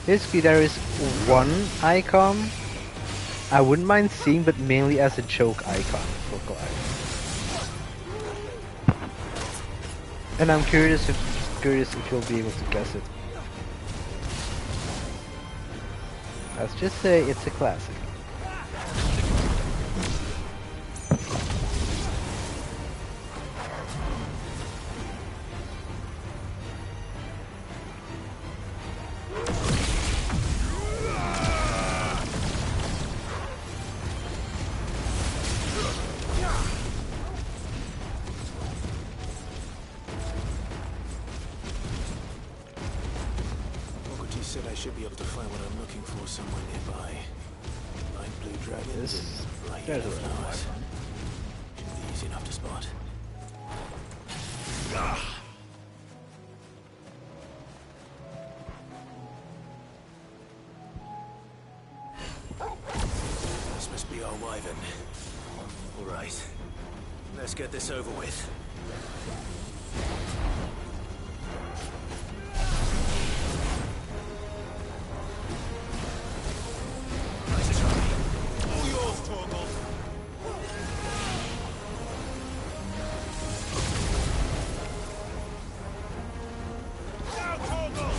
Basically, there is one icon I wouldn't mind seeing, but mainly as a joke icon for Clive. And I'm curious if you'll be able to guess it. Let's just say it's a classic. Mokoti said I should be able to find what I'm looking for somewhere nearby. Light blue dragons and bright yellow flowers. Should be easy enough to spot. This must be our wyvern. All right. Let's get this over with. Nice try. All yours, Torgal. Now, Torgal!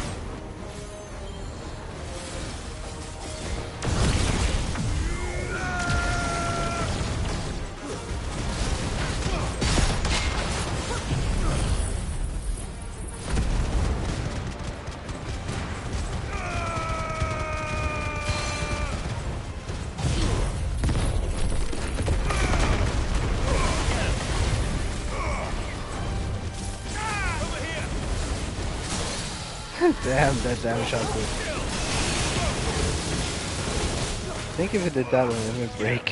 Damn, that damn shot good. I think if it did that on every break,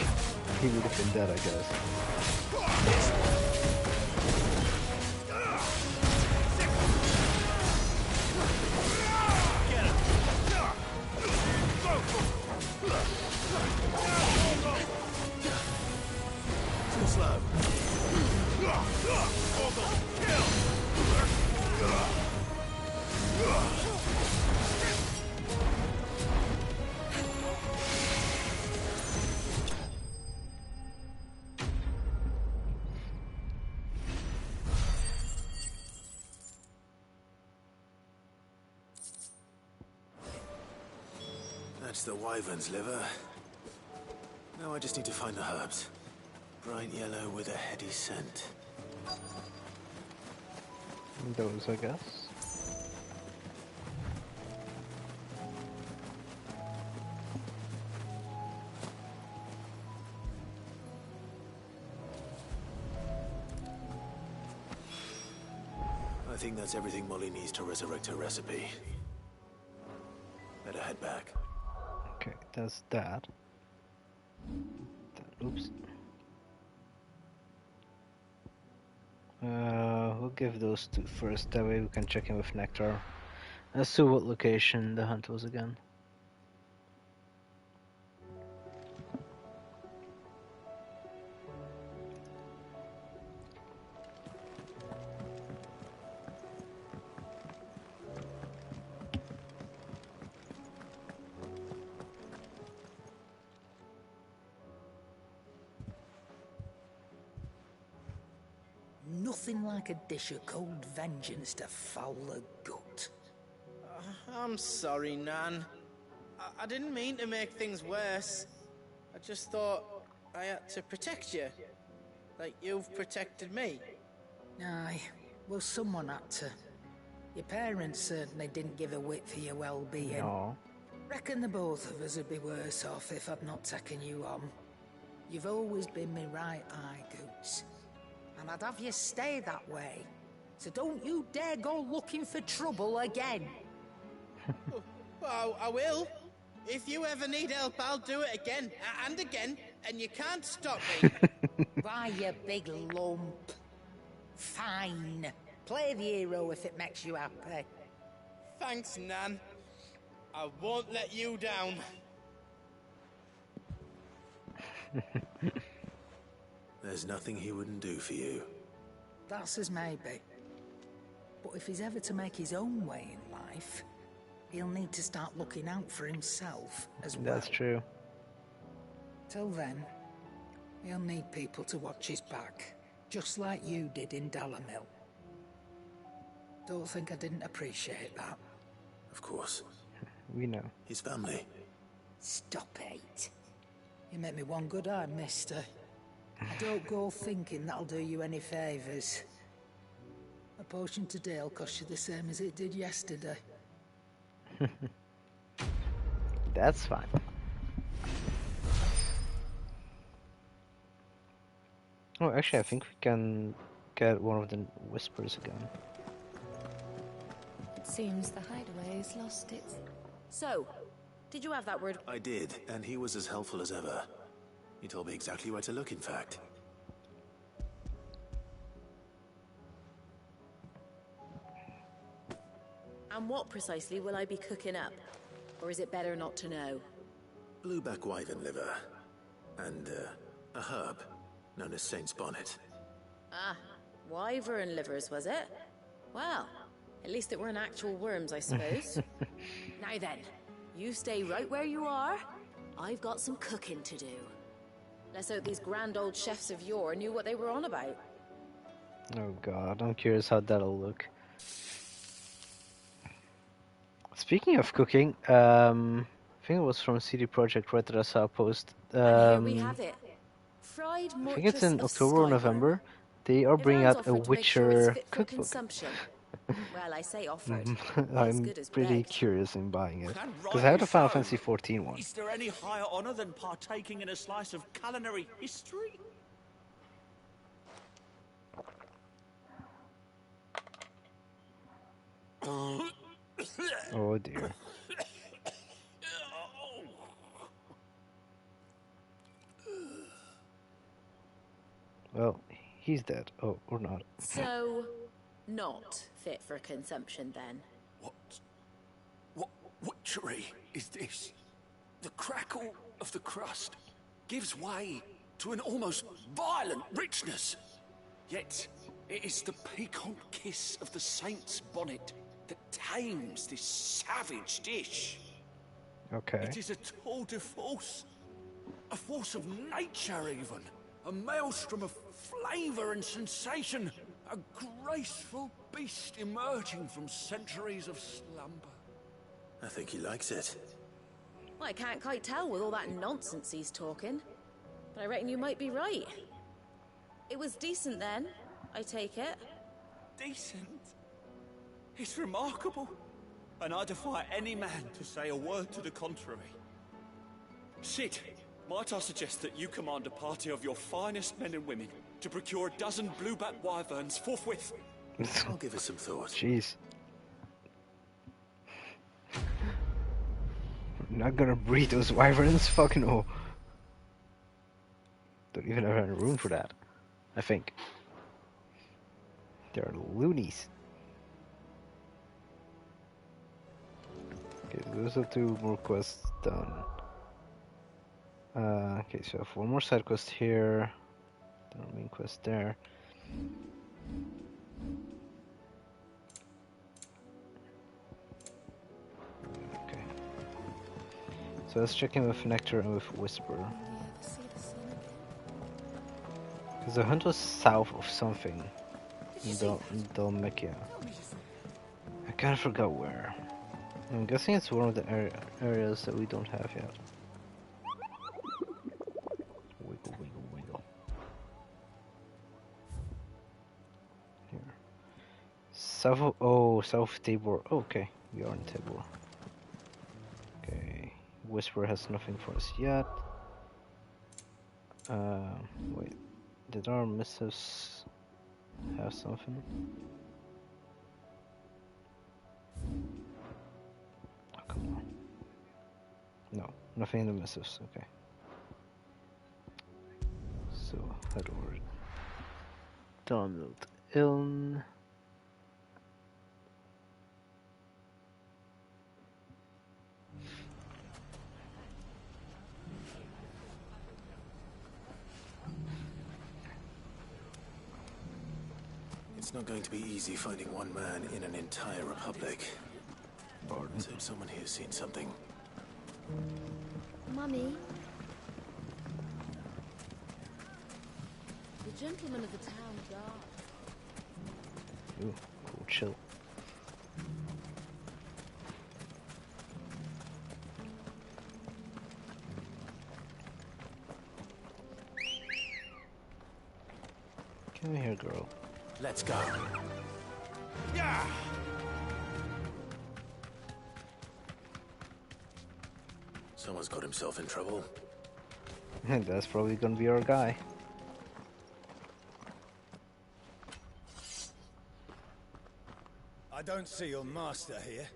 he would have been dead, I guess. Too slow. That's the wyvern's liver. Now I just need to find the herbs. Bright yellow with a heady scent. Those, I guess. I think that's everything Molly needs to resurrect her recipe. Better head back. Okay, that's that. Oops. We'll give those two first, that way we can check in with Nectar. Let's see what location the hunt was again. Nothing like a dish of cold vengeance to foul the gut. I'm sorry, Nan. I didn't mean to make things worse. I just thought I had to protect you. Like you've protected me. Aye, well, someone had to. Your parents certainly didn't give a whit for your well-being. No. Reckon the both of us would be worse off if I'd not taken you on. You've always been my right eye, Goots. And I'd have you stay that way. So don't you dare go looking for trouble again. Well, I will. If you ever need help, I'll do it again and again, and you can't stop me. Why, you big lump. Fine. Play the hero if it makes you happy. Thanks, Nan. I won't let you down. There's nothing he wouldn't do for you. That's as maybe. But if he's ever to make his own way in life, he'll need to start looking out for himself as well. That's true. Till then, he'll need people to watch his back, just like you did in Dalamil. Don't think I didn't appreciate that. Of course. We know. His family. Stop it. You make me one good eye, mister. Don't go thinking that'll do you any favours. A potion today will cost you the same as it did yesterday. That's fine. Oh, actually, I think we can get one of the whispers again. It seems the hideaway's lost its... So, did you have that word? I did, and he was as helpful as ever. He told me exactly where to look, in fact. And what precisely will I be cooking up? Or is it better not to know? Blueback wyvern liver. And, a herb known as Saint's Bonnet. Ah, wyvern livers, was it? Well, at least it weren't actual worms, I suppose. Now then, you stay right where you are. I've got some cooking to do. Let's hope these grand old chefs of yore knew what they were on about. Oh god, I'm curious how that'll look. Speaking of cooking, I think it was from CD Projekt Red that I saw a post. And here we have it. Fried I think it's in Mortress of October or Skyrim. November. They are bringing Ivan's out a offered to make sure it's Witcher fit for cookbook. consumption. Well, I say offered. I'm good as pretty begged. curious in buying it. And Because I have the Final rightly Fantasy so. 14 one. Is there any higher honor than partaking in a slice of culinary history? Oh dear. Well, he's dead. Oh, or not. So, not fit for consumption then. What witchery is this? The crackle of the crust gives way to an almost violent richness. Yet, it is the piquant kiss of the saint's bonnet that tames this savage dish. Okay. It is a tour de force. A force of nature, even. A maelstrom of flavour and sensation. A graceful beast emerging from centuries of slumber. I think he likes it. Well, I can't quite tell with all that nonsense he's talking. But I reckon you might be right. It was decent then, I take it. Decent? It's remarkable. And I defy any man to say a word to the contrary. Sid, might I suggest that you command a party of your finest men and women to procure a dozen blueback wyverns forthwith? I'll give it some thought. Jeez. I'm not gonna breed those wyverns, fuck no. Don't even have any room for that, I think. They're loonies. Okay, those are 2 more quests done. Okay, so I have 1 more side quest here. The main quest there. Okay. So let's check in with Nectar and with Whisper. Because the hunt was south of something. In Dalmekia. I kinda forgot where. I'm guessing it's one of the areas that we don't have yet. Wiggle, wiggle, wiggle. Here. South of, south of Tabor. Oh, okay, we are in Tabor. Okay, Whisper has nothing for us yet. Wait, did our missives have something? Oh, come on. No, nothing in the missives, okay. So, head over. Download Iln. It's not going to be easy finding one man in an entire republic. Pardon? So someone here's seen something. Mummy? The gentleman of the town guard. Ooh, cool chill. Come here, girl. Let's go. Yeah. Someone's got himself in trouble. That's probably gonna be our guy. I don't see your master here,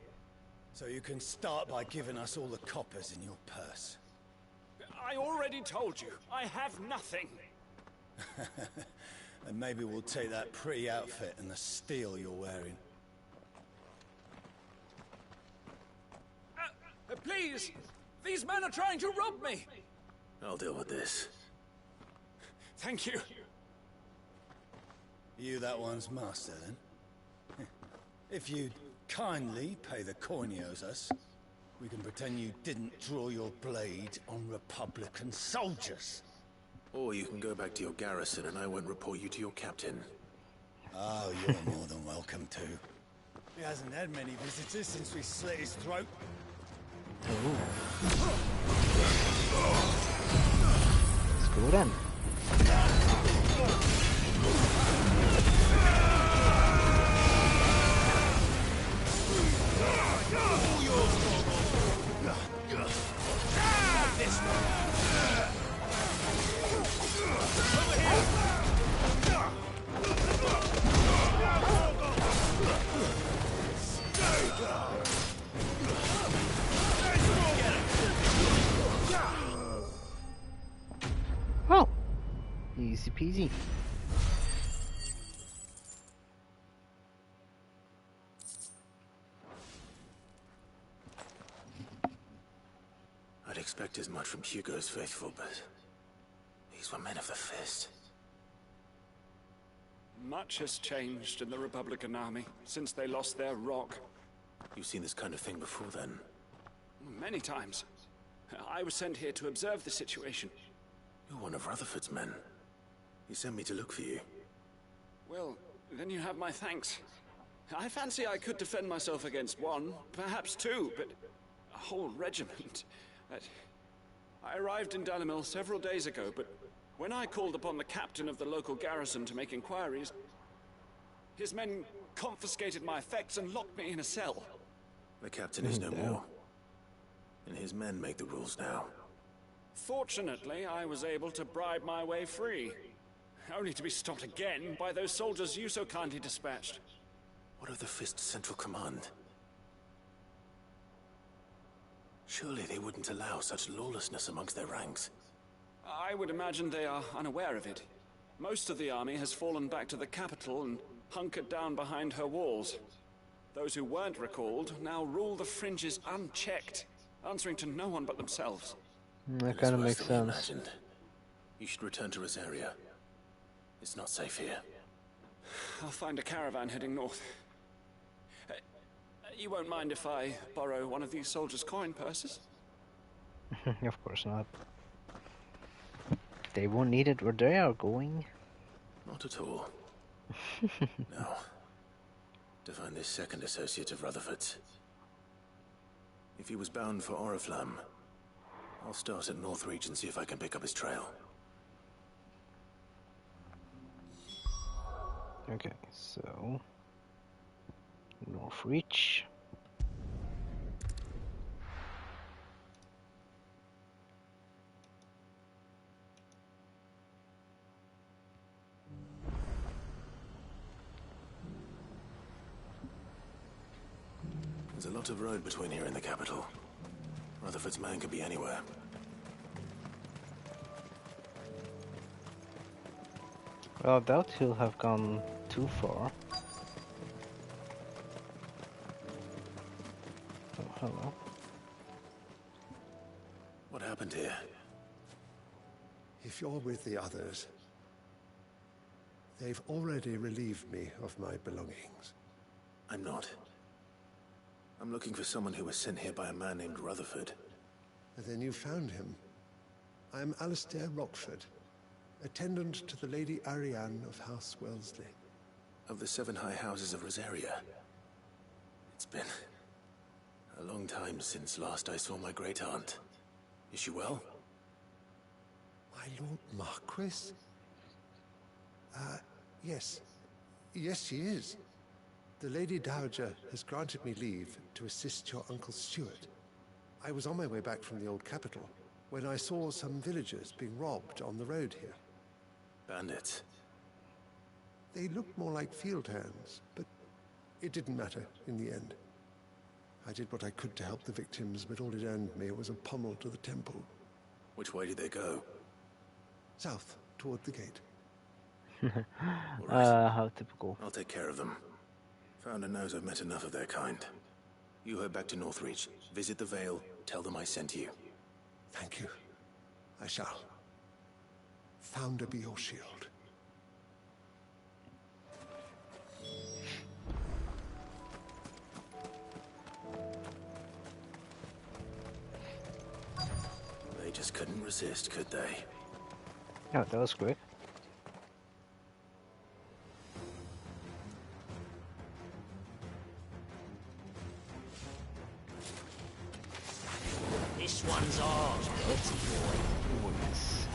so you can start by giving us all the coppers in your purse. I already told you, I have nothing. And maybe we'll take that pretty outfit and the steel you're wearing. Please! These men are trying to rob me! I'll deal with this. Thank you. You that one's master, then? If you'd kindly pay the coin he owes us, we can pretend you didn't draw your blade on Republican soldiers. Or you can go back to your garrison and I won't report you to your captain. Oh, you're more than welcome to. He hasn't had many visitors since we slit his throat. Let's go then. Oh, easy peasy. I'd expect as much from Hugo's faithful, but these were men of the fist. Much has changed in the Republican army since they lost their rock. You've seen this kind of thing before, then? Many times. I was sent here to observe the situation. You're one of Rutherford's men. He sent me to look for you. Well, then you have my thanks. I fancy I could defend myself against one, perhaps two, but a whole regiment. I arrived in Dalimil several days ago, but when I called upon the captain of the local garrison to make inquiries, his men confiscated my effects and locked me in a cell. The captain is no more, and his men make the rules now. Fortunately, I was able to bribe my way free, only to be stopped again by those soldiers you so kindly dispatched. What of the Fist's Central Command? Surely they wouldn't allow such lawlessness amongst their ranks. I would imagine they are unaware of it. Most of the army has fallen back to the capital and hunkered down behind her walls. Those who weren't recalled now rule the fringes unchecked, answering to no one but themselves. That kind of makes sense. You should return to Rosaria. It's not safe here. I'll find a caravan heading north. You won't mind if I borrow one of these soldiers' coin purses? Of course not. They won't need it where they are going. Not at all. Now, to find this second associate of Rutherford's. If he was bound for Oriflamme, I'll start at Northreach and see if I can pick up his trail. Okay, so Northreach. There's a lot of road between here and the capital. Rutherford's man could be anywhere. Well, I doubt he'll have gone too far. Oh, hello. What happened here? If you're with the others, They've already relieved me of my belongings. I'm not. I'm looking for someone who was sent here by a man named Rutherford. Then you found him. I am Alistair Rockford, attendant to the Lady Ariane of House Wellesley. Of the 7 high houses of Rosaria. It's been a long time since last I saw my great-aunt. Is she well? My Lord Marquis? Yes. Yes, she is. The Lady Dowager has granted me leave to assist your Uncle Stuart. I was on my way back from the old capital when I saw some villagers being robbed on the road here. Bandits? They looked more like field hands, but it didn't matter in the end. I did what I could to help the victims, but all it earned me was a pommel to the temple. Which way did they go? South, toward the gate. How typical. I'll take care of them. Founder knows I've met enough of their kind. You head back to Northreach, visit the Vale, tell them I sent you. Thank you. I shall. Founder be your shield. They just couldn't resist, could they? Oh, that was quick. This one's ours, Bertie boy. Oh, yes.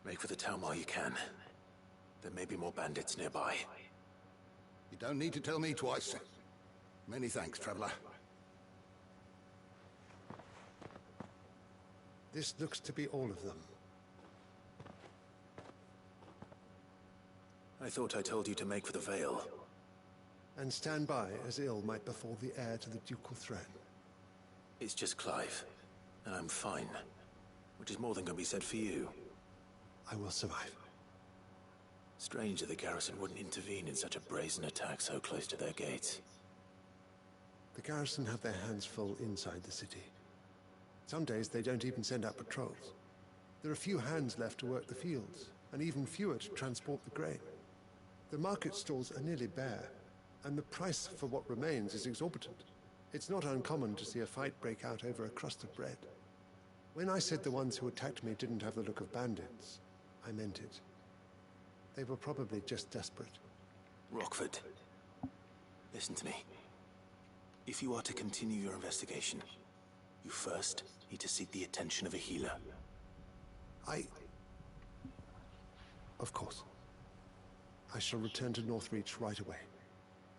Make for the town while you can. There may be more bandits nearby. You don't need to tell me twice. Many thanks, traveler. This looks to be all of them. I thought I told you to make for the Vale. And stand by as ill might befall the heir to the ducal throne. It's just Clive, and I'm fine. Which is more than can be said for you. I will survive. Strange that the garrison wouldn't intervene in such a brazen attack so close to their gates. The garrison have their hands full inside the city. Some days they don't even send out patrols. There are few hands left to work the fields, and even fewer to transport the grain. The market stalls are nearly bare, and the price for what remains is exorbitant. It's not uncommon to see a fight break out over a crust of bread. When I said the ones who attacked me didn't have the look of bandits, I meant it. They were probably just desperate. Rockford, listen to me. If you are to continue your investigation, you first need to seek the attention of a healer. Of course. I shall return to Northreach right away.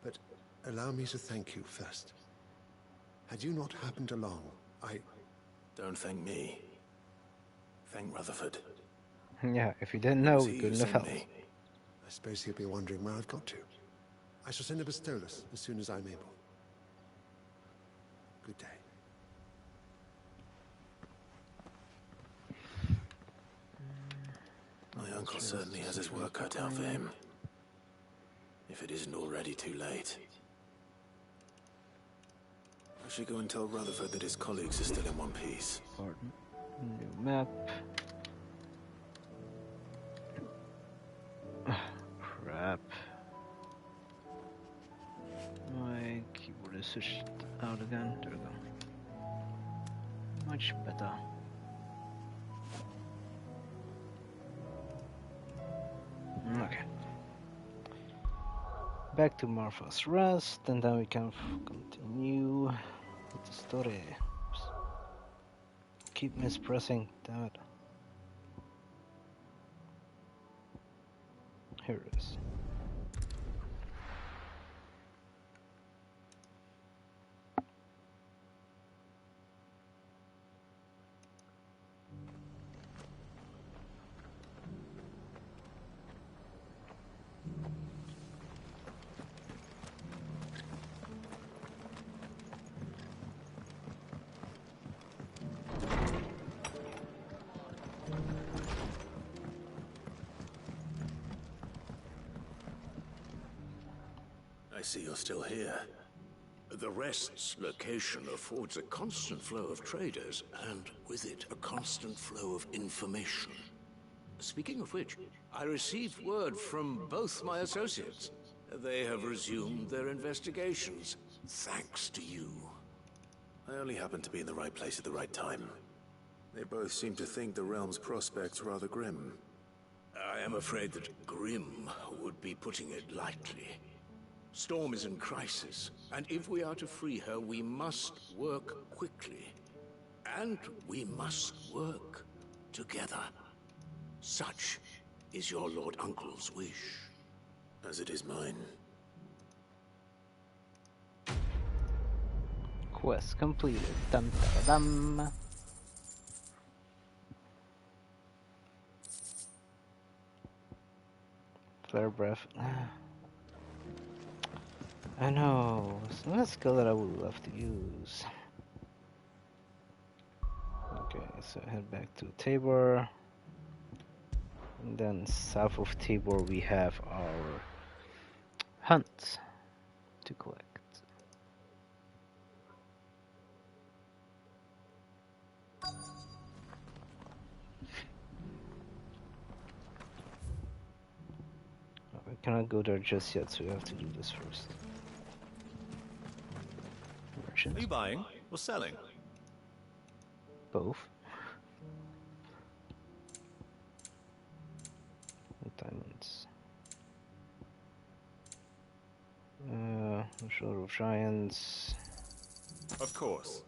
But allow me to thank you first. Had you not happened along, Don't thank me. Thank Rutherford. Yeah, if you didn't know, Who's we he couldn't who have sent helped. me? I suppose he'll be wondering where I've got to. I shall send a Bistolus as soon as I'm able. Good day. My uncle certainly has his work cut out for him. If it isn't already too late. I should go and tell Rutherford that his colleagues are still in one piece. Pardon. New map. Crap. My keyboard is switched out again. There we go. Much better. Okay. Back to Martha's Rest, and then we can continue with the story. Oops. Keep mispressing, damn it. Here it is. I see you're still here. The Rest's location affords a constant flow of traders, and with it, a constant flow of information. Speaking of which, I received word from both my associates. They have resumed their investigations, thanks to you. I only happened to be in the right place at the right time. They both seem to think the realm's prospects rather grim. I am afraid that grim would be putting it lightly. Storm is in crisis, and if we are to free her, we must work quickly. And we must work together. Such is your Lord Uncle's wish. As it is mine. Quest completed. Dum da dum. Flare breath. I know, it's not a skill that I would love to use. Okay, so head back to Tabor. And then south of Tabor we have our hunt to collect. I cannot go there just yet, so we have to do this first. Merchant. Are you buying or selling? Both. Diamonds. Shoulder of Giants. Of course.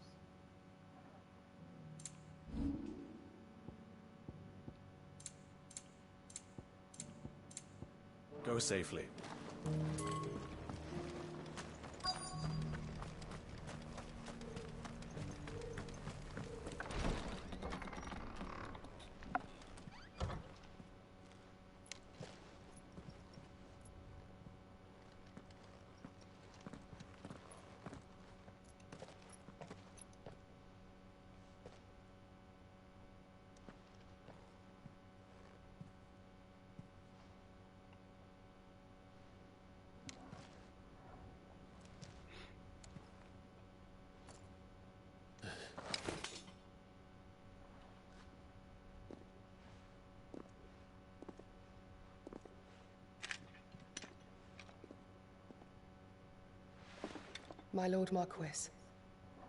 Go safely. My Lord Marquis,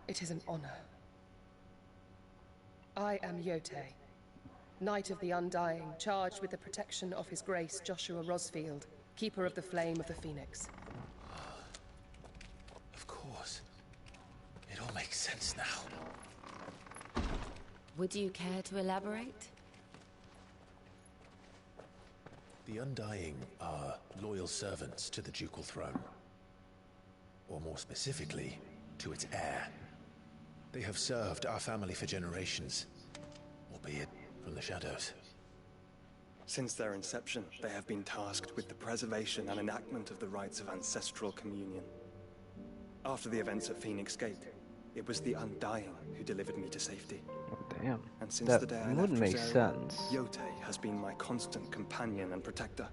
it is an honor. I am Yote, Knight of the Undying, charged with the protection of His Grace Joshua Rosfield, Keeper of the Flame of the Phoenix. Of course. It all makes sense now. Would you care to elaborate? The Undying are loyal servants to the ducal throne. Or more specifically, to its heir. They have served our family for generations, albeit from the shadows. Since their inception, they have been tasked with the preservation and enactment of the rites of ancestral communion. After the events at Phoenix Gate, it was the Undying who delivered me to safety. Oh, damn. And since That the day I would left make Rosaria, sense. Yote has been my constant companion and protector.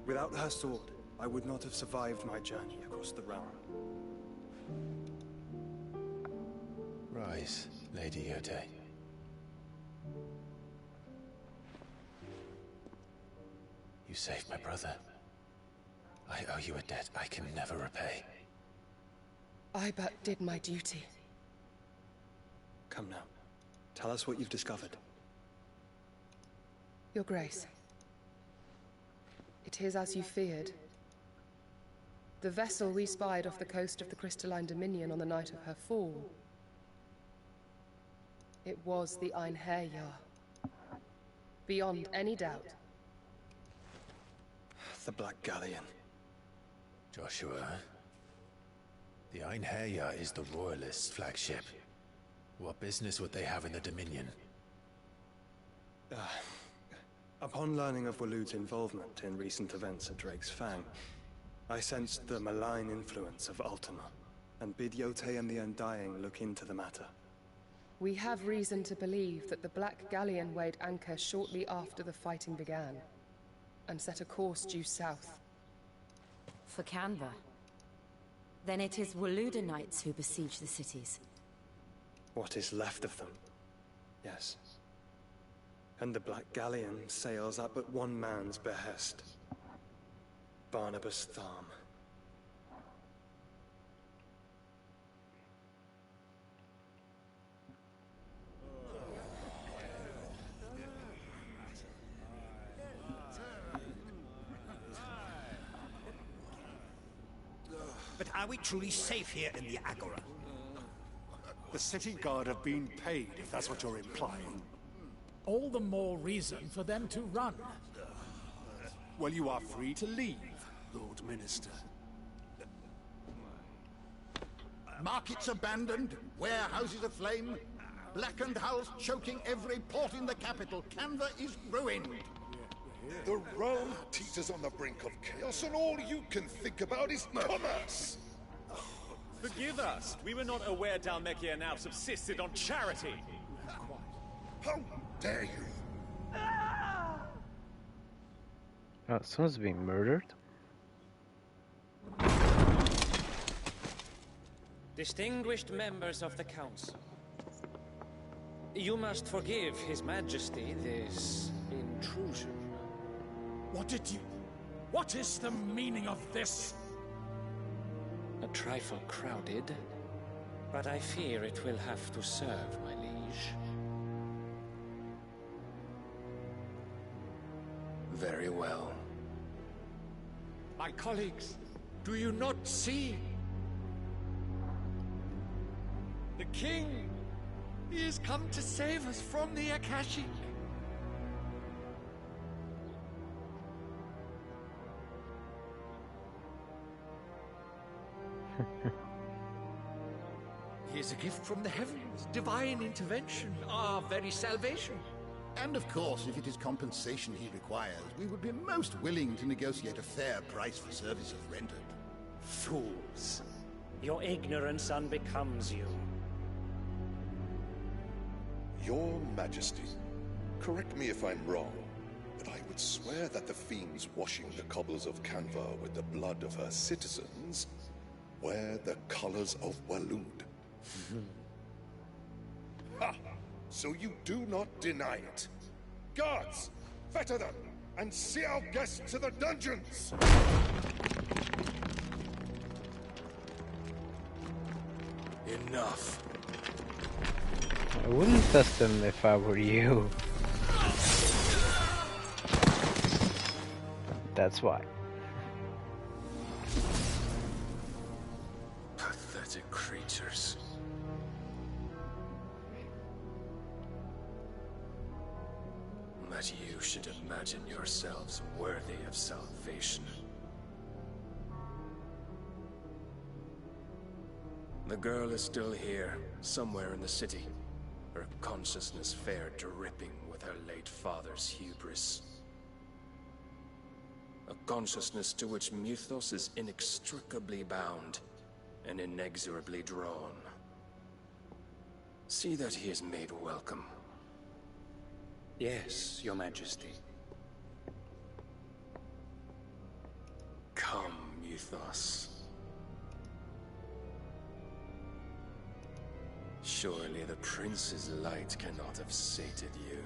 Without her sword, I would not have survived my journey across the realm. Rise, Lady Yote. You saved my brother. I owe you a debt I can never repay. I but did my duty. Come now. Tell us what you've discovered. Your Grace. It is as you feared. The vessel we spied off the coast of the Crystalline Dominion on the night of her fall. It was the Einherjar. Beyond any doubt. The Black Galleon. Joshua, the Einherjar is the Royalists' flagship. What business would they have in the Dominion? Upon learning of Waloed's involvement in recent events at Drake's Fang, I sensed the malign influence of Ultima, and bid Yote and the Undying look into the matter. We have reason to believe that the Black Galleon weighed anchor shortly after the fighting began, and set a course due south. For Canva. Then it is Waloed Knights who besiege the cities. What is left of them? Yes. And the Black Galleon sails up at one man's behest. Barnabas Tharm. But are we truly safe here in the Agora? The city guard have been paid, if that's what you're implying. All the more reason for them to run. Well, you are free to leave, Lord Minister. Markets abandoned, warehouses aflame, blackened hulls choking every port in the capital. Canva is ruined. The realm teeters on the brink of chaos, and all you can think about is commerce. Forgive us. We were not aware Dhalmekia now subsisted on charity. How dare you? Oh, someone's being murdered? Distinguished members of the Council, you must forgive His Majesty this intrusion. What is the meaning of this? A trifle crowded, but I fear it will have to serve, my liege. Very well. My colleagues, do you not see? The king! He has come to save us from the Akashic! He is a gift from the heavens, divine intervention, our very salvation. And of course, if it is compensation he requires, we would be most willing to negotiate a fair price for services rendered. Fools. Your ignorance unbecomes you. Your Majesty, correct me if I'm wrong, but I would swear that the fiends washing the cobbles of Canva with the blood of her citizens wear the colors of Waloed. Ha! So you do not deny it. Guards, fetter them, and see our guests to the dungeons! Enough. I wouldn't test them if I were you. That's why. Pathetic creatures. That you should imagine yourselves worthy of salvation. The girl is still here, somewhere in the city. Her consciousness fair dripping with her late father's hubris. A consciousness to which Mythos is inextricably bound and inexorably drawn. See that he is made welcome. Yes, Your Majesty. Come, Mythos. Surely the Prince's light cannot have sated you.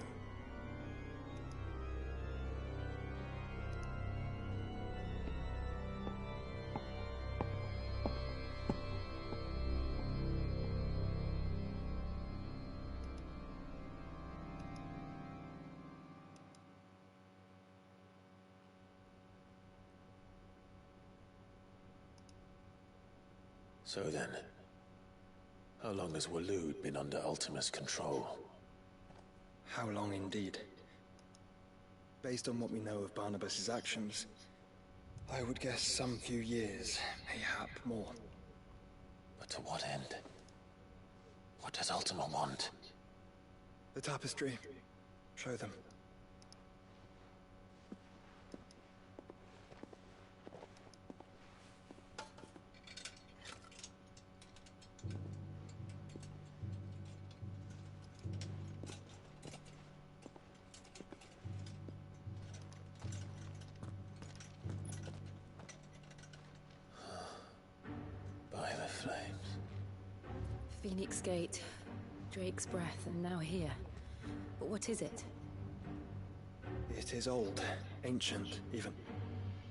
So then, how long has Waloed been under Ultima's control? How long indeed? Based on what we know of Barnabas's actions, I would guess some few years, mayhap more. But to what end? What does Ultima want? The tapestry. Show them. By the flames. Phoenix Gate, Drake's Breath, and now here. But what is it? It is old, ancient, even.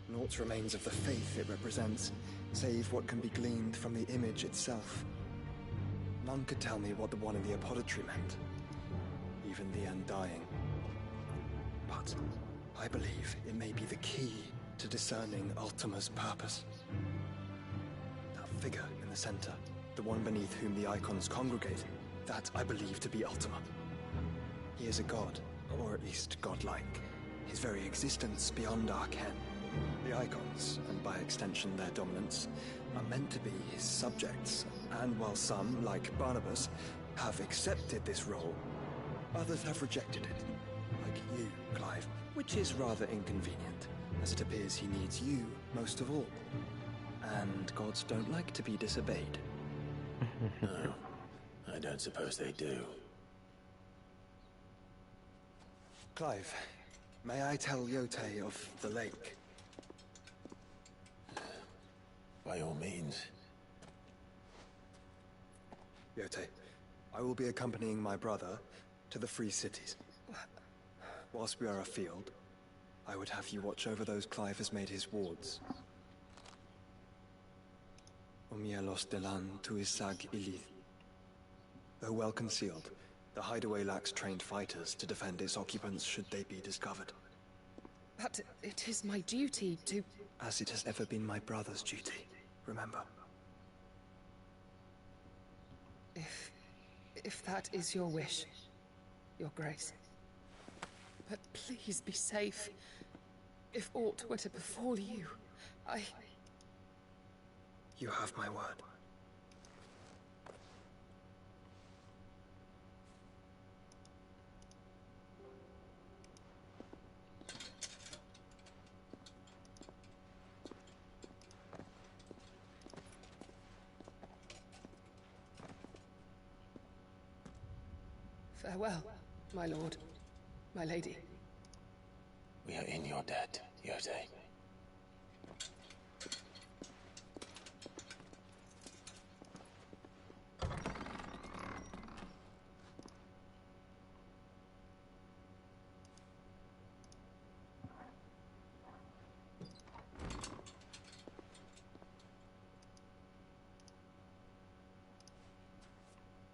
Naught remains of the faith it represents, save what can be gleaned from the image itself. None could tell me what the one in the apothecary meant, even the Undying. But I believe it may be the key to discerning Ultima's purpose. That figure in the center, the one beneath whom the icons congregate, that I believe to be Ultima. He is a god, or at least godlike, his very existence beyond our ken. The icons, and by extension their dominants, are meant to be his subjects, and while some, like Barnabas, have accepted this role, others have rejected it, like you, Clive, which is rather inconvenient, as it appears he needs you most of all. And gods don't like to be disobeyed. No, I don't suppose they do. Clive, may I tell Yotei of the lake? By all means. Yotei, I will be accompanying my brother to the Free Cities. Whilst we are afield, I would have you watch over those Clive has made his wards. Omielos delan tuisag ilith. Though well concealed, the hideaway lacks trained fighters to defend its occupants should they be discovered. But it is my duty to... As it has ever been my brother's duty, remember. If that is your wish, Your Grace. But please be safe. If aught were to befall you, You have my word. Farewell, my lord, my lady. We are in your debt, Yotei.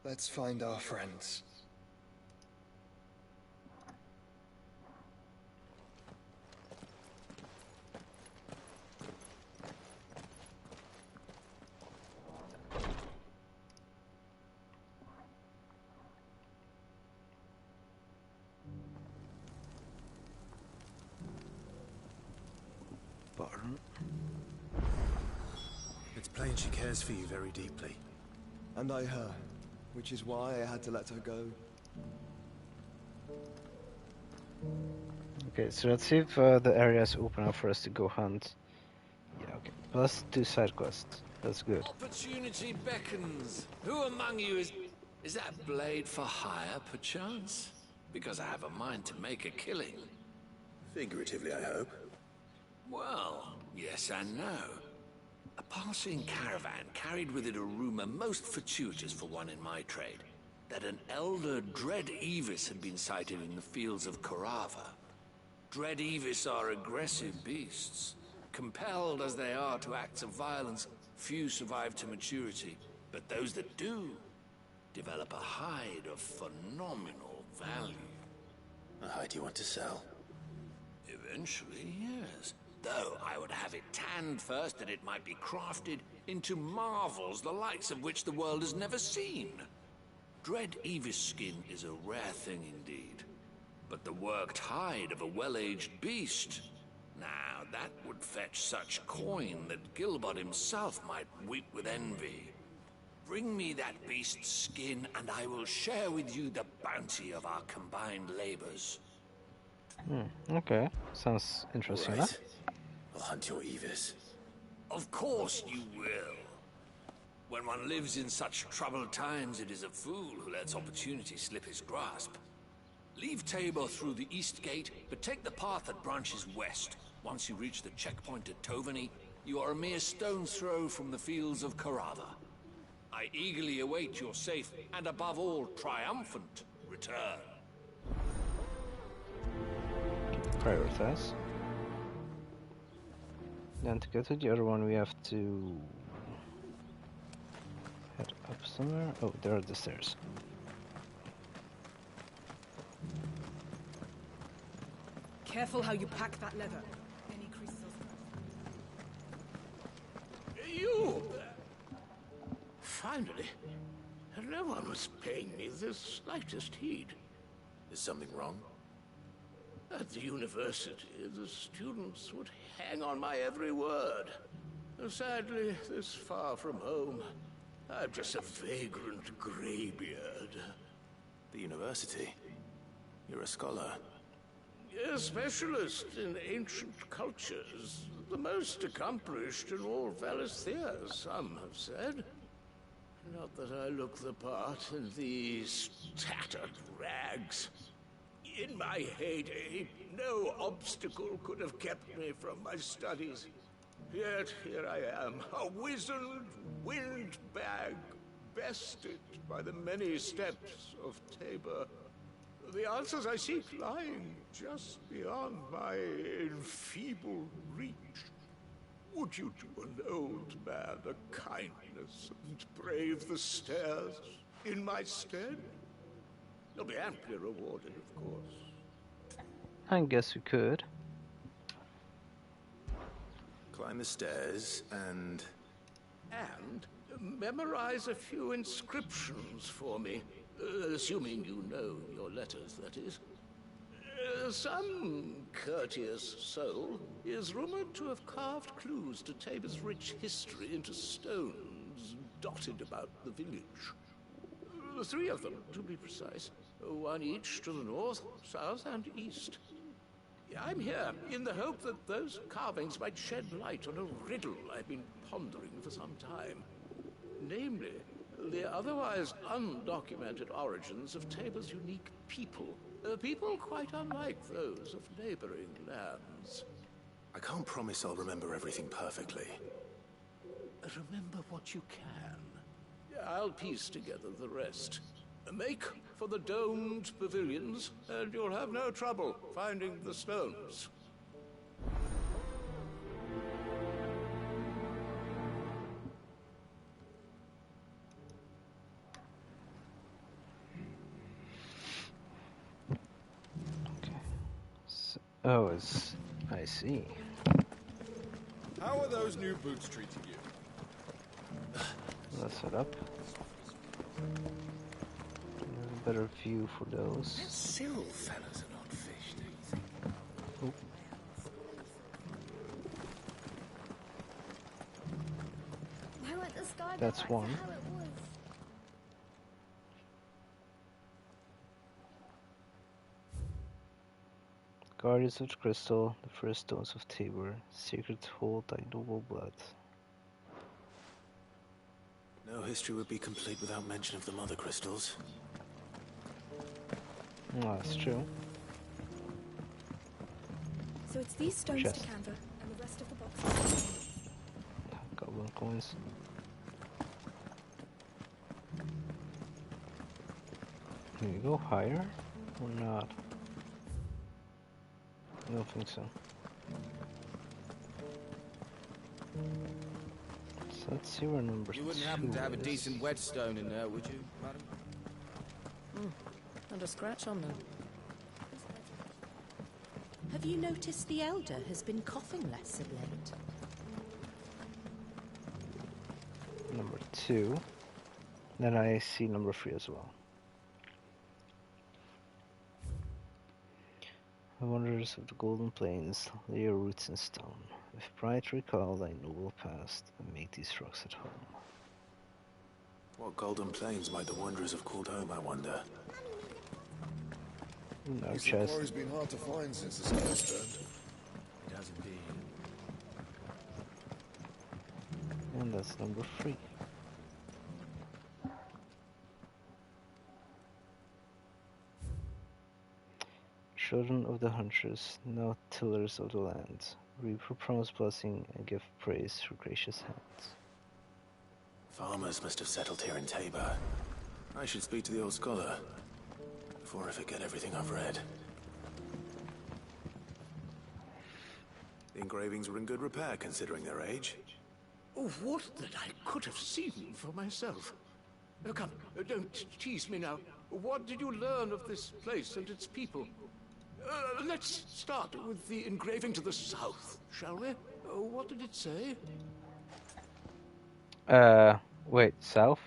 Let's find our friends. important. It's plain she cares for you very deeply. And I her, which is why I had to let her go. Okay, so let's see if the area is open enough for us to go hunt. Yeah, okay. Let's do side quests. That's good. Opportunity beckons. Who among you is that blade for hire, perchance? Because I have a mind to make a killing. Figuratively, I hope. Well, yes and no. A passing caravan carried with it a rumor most fortuitous for one in my trade, that an elder Dread Evis had been sighted in the fields of Korava. Dread Evis are aggressive beasts. Compelled as they are to acts of violence, few survive to maturity, but those that do develop a hide of phenomenal value. A hide you want to sell? Eventually, yes. Though I would have it tanned first that it might be crafted into marvels the likes of which the world has never seen. Dread Evis skin is a rare thing indeed. But the worked hide of a well-aged beast, now that would fetch such coin that Gilbert himself might weep with envy. Bring me that beast's skin and I will share with you the bounty of our combined labors. Okay, sounds interesting, right. I'll hunt your Evis. Of course you will. When one lives in such troubled times, it is a fool who lets opportunity slip his grasp. Leave Tabor through the east gate, but take the path that branches west. Once you reach the checkpoint at Tovany, you are a mere stone's throw from the fields of Korava. I eagerly await your safe, and above all, triumphant return. Prioritize. Then to go to the other one, we have to head up somewhere. Oh, there are the stairs. Careful how you pack that leather. Any creases You! Finally. No one was paying me the slightest heed. Is something wrong? At the university, the students would hang on my every word. Sadly, this far from home, I'm just a vagrant greybeard. The university? You're a scholar. A specialist in ancient cultures. The most accomplished in all Valisthea, some have said. Not that I look the part in these tattered rags. In my heyday, no obstacle could have kept me from my studies. Yet here I am, a wizened windbag, bested by the many steps of Tabor. The answers I seek lying just beyond my enfeebled reach. Would you do an old man a kindness and brave the stairs in my stead? You'll be amply rewarded, of course. I guess we could. Climb the stairs and memorize a few inscriptions for me. Assuming you know your letters, that is. Some courteous soul is rumored to have carved clues to Tabor's rich history into stones dotted about the village. 3 of them, to be precise. 1 each to the north, south, and east. I'm here in the hope that those carvings might shed light on a riddle I've been pondering for some time. Namely, the otherwise undocumented origins of Tabor's unique people. People quite unlike those of neighboring lands. I can't promise I'll remember everything perfectly. Remember what you can. I'll piece together the rest. Make for the domed pavilions, and you'll have no trouble finding the stones. Oh, it's... I see. How are those new boots treating you? Let's set up. A better view for those. Sill fellas are not fish, do you think? That's one. Guardians of the Crystal, the first stones of Tabor, sacred hold thy noble blood. No history would be complete without mention of the Mother Crystals. Oh, that's true. So it's these stones Chest. to Canva, and the rest of the boxes. Goblin coins. Can we go higher or not? I don't think so. So let's see where number You wouldn't 2 happen to have a is. decent whetstone in there, would you, madam? Not a scratch on them. Have you noticed the Elder has been coughing less of late? Number 2. Then I see number 3 as well. The wonders of the Golden Plains lay your roots in stone. With pride recall thy noble past and make these rocks at home. What Golden Plains might the wanderers have called home, I wonder? No This chest. quarry's been hard to find since the sky's turned. It has indeed. And that's number 3. Children of the hunters, now tillers of the land, reap her promised blessing and give praise for gracious hands. Farmers must have settled here in Tabor. I should speak to the old scholar before I forget everything I've read. The engravings were in good repair considering their age. Oh, what that I could have seen for myself. Come, don't tease me now. What did you learn of this place and its people? Let's start with the engraving to the south, shall we? What did it say? Wait, south?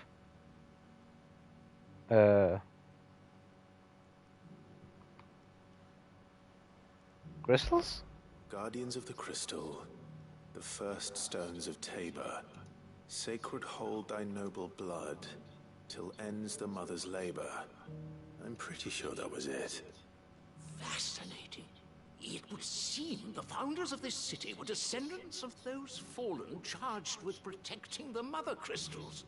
Crystals? Guardians of the Crystal, the first stones of Tabor, sacred hold thy noble blood, till ends the mother's labor. I'm pretty sure that was it. Fascinating. It would seem the founders of this city were descendants of those fallen charged with protecting the Mother Crystals.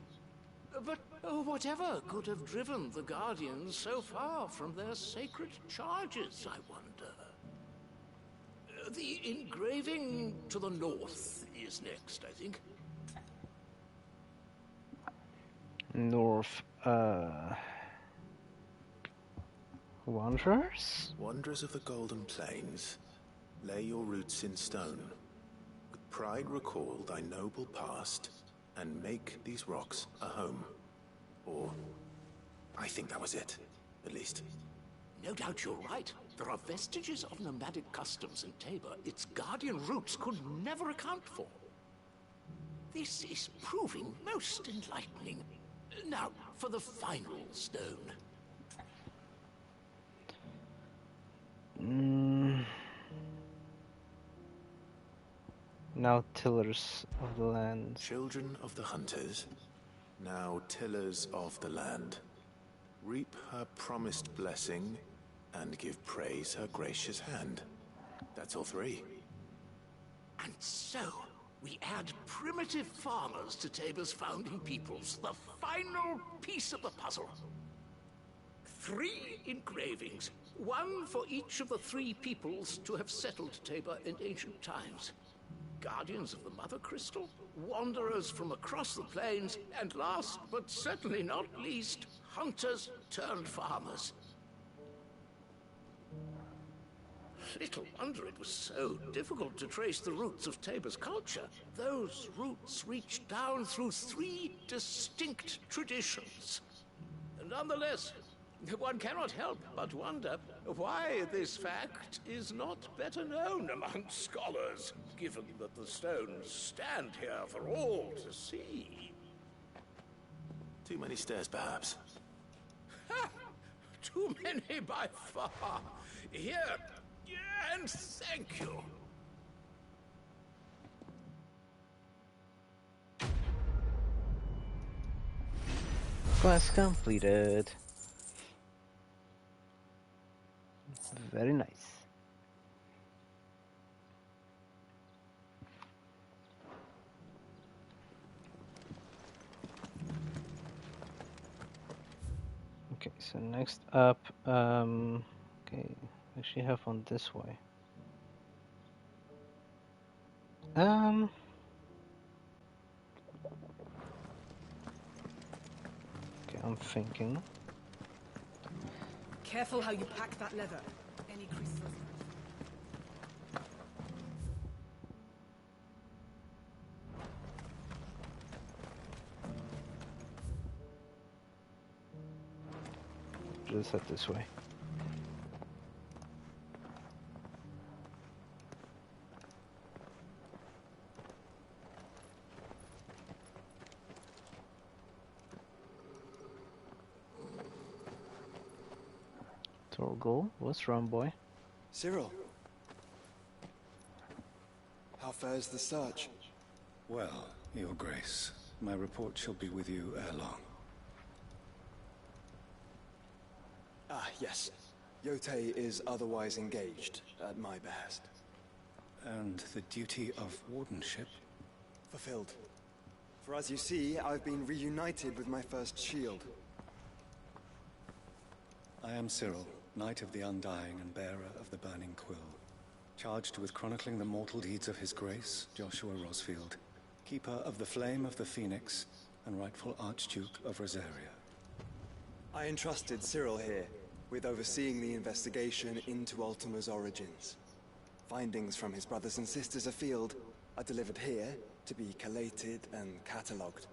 But whatever could have driven the Guardians so far from their sacred charges, I wonder? The engraving to the north is next, I think. North, Wanderers? Wanderers of the Golden Plains, lay your roots in stone. With pride recall thy noble past, and make these rocks a home. Or, I think that was it, at least. No doubt you're right. There are vestiges of nomadic customs in Tabor its guardian roots could never account for. This is proving most enlightening. Now, for the final stone. Now tillers of the land. Children of the hunters, now tillers of the land. Reap her promised blessing, and give praise her gracious hand. That's all 3. And so, we add primitive farmers to Tabor's founding peoples, the final piece of the puzzle. 3 engravings, one for each of the 3 peoples to have settled Tabor in ancient times. Guardians of the Mother Crystal, wanderers from across the plains, and last but certainly not least, hunters turned farmers. Little wonder it was so difficult to trace the roots of Tabor's culture. Those roots reached down through 3 distinct traditions. Nonetheless, one cannot help but wonder why this fact is not better known among scholars, given that the stones stand here for all to see. Too many stairs, perhaps. Ha! Too many by far. Here, and thank you. Quest completed. Very nice. Okay, so next up, okay, actually have one this way. Okay, I'm thinking. Careful how you pack that leather. Any crystals. Just head this way. Torgal, what's wrong, boy? Cyril. How fares the search? Well, Your Grace, my report shall be with you ere long. Ah, yes. Yotei is otherwise engaged, at my behest. And the duty of wardenship? Fulfilled. For as you see, I've been reunited with my first shield. I am Cyril, Knight of the Undying and bearer of the Burning Quill, charged with chronicling the mortal deeds of His Grace, Joshua Rosfield, keeper of the Flame of the Phoenix and rightful Archduke of Rosaria. I entrusted Cyril here with overseeing the investigation into Ultima's origins. Findings from his brothers and sisters afield are delivered here to be collated and catalogued.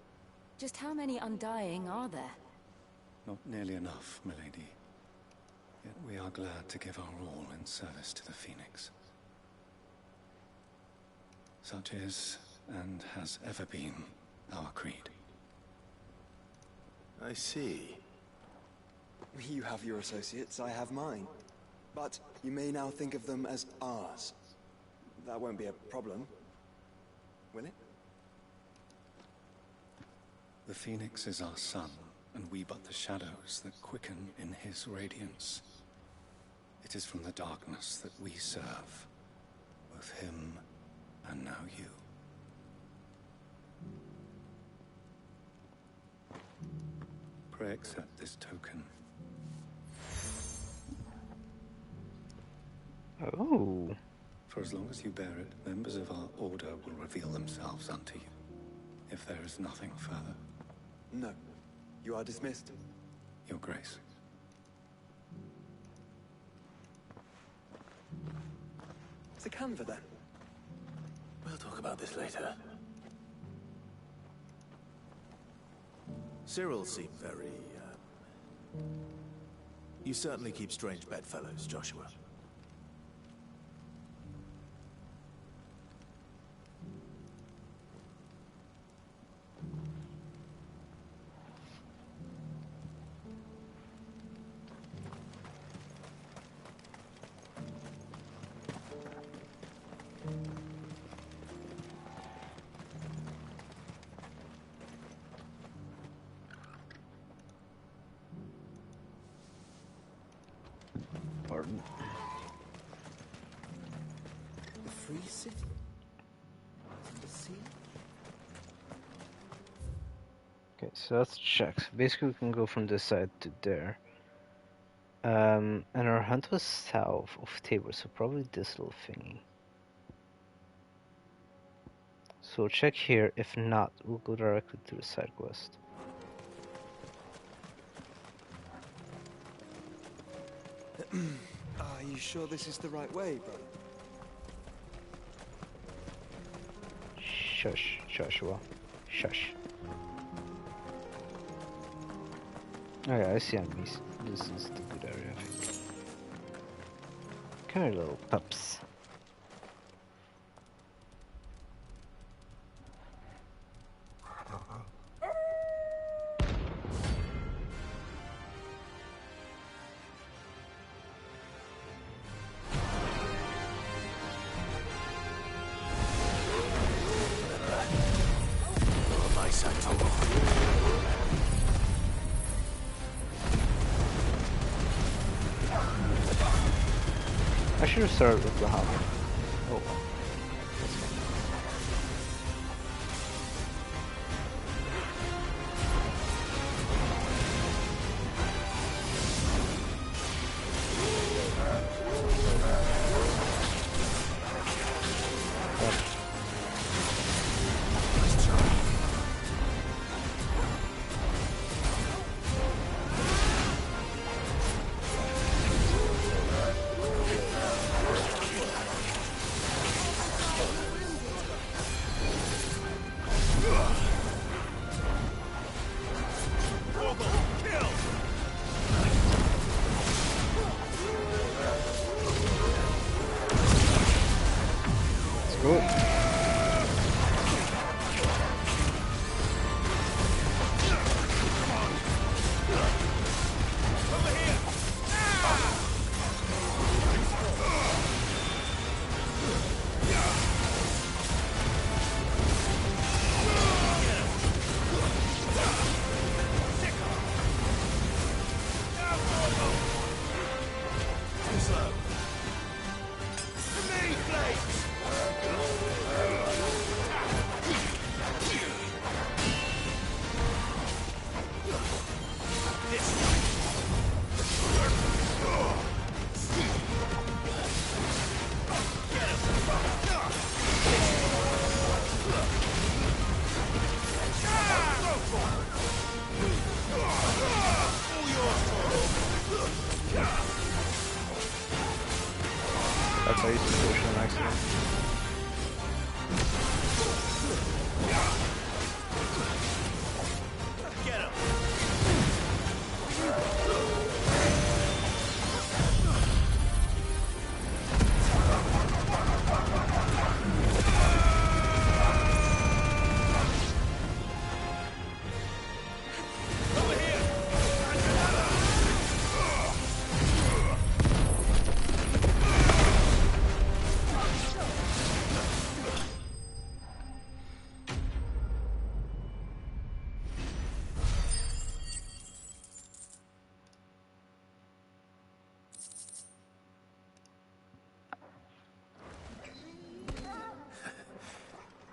Just how many Undying are there? Not nearly enough, milady. Yet we are glad to give our all in service to the Phoenix. Such is, and has ever been, our creed. I see. You have your associates, I have mine. But you may now think of them as ours. That won't be a problem, will it? The Phoenix is our sun, and we but the shadows that quicken in his radiance. It is from the darkness that we serve, both him and now you. Pray accept this token. Oh. For as long as you bear it, members of our order will reveal themselves unto you. If there is nothing further. No. You are dismissed. Your Grace. To Canva, then. We'll talk about this later. Cyril seemed very, You certainly keep strange bedfellows, Joshua. Pardon. The Free City? The sea? Okay, so let's check. So basically, we can go from this side to there. And our hunt was south of Tabor, so probably this little thingy. So we'll check here. If not, we'll go directly to the side quest. Are you sure this is the right way, brother? Shush, Joshua. Shush. Oh yeah, I see enemies. This is the good area, I think. Come here, little pups. I should have started with Bahamut. Oh well. That's how you push an accident. Get him!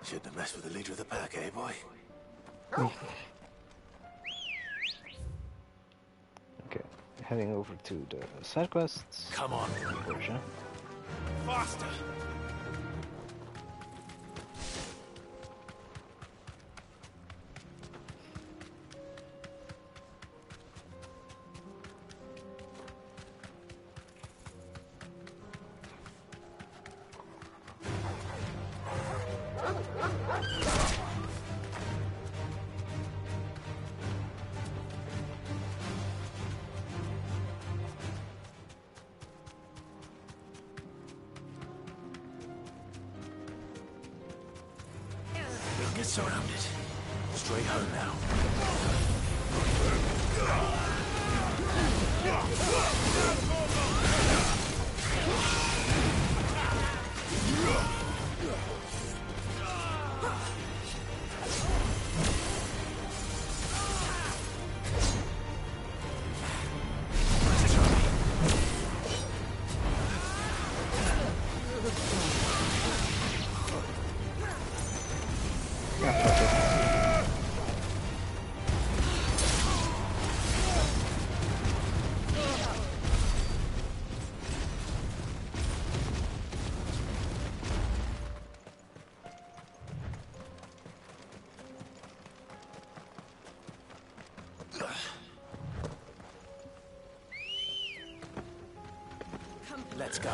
Shouldn't have messed with the leader of the pack, eh, boy? Okay, heading over to the side quests. Come on. Version. Faster! Get surrounded. Straight home now. Let's go.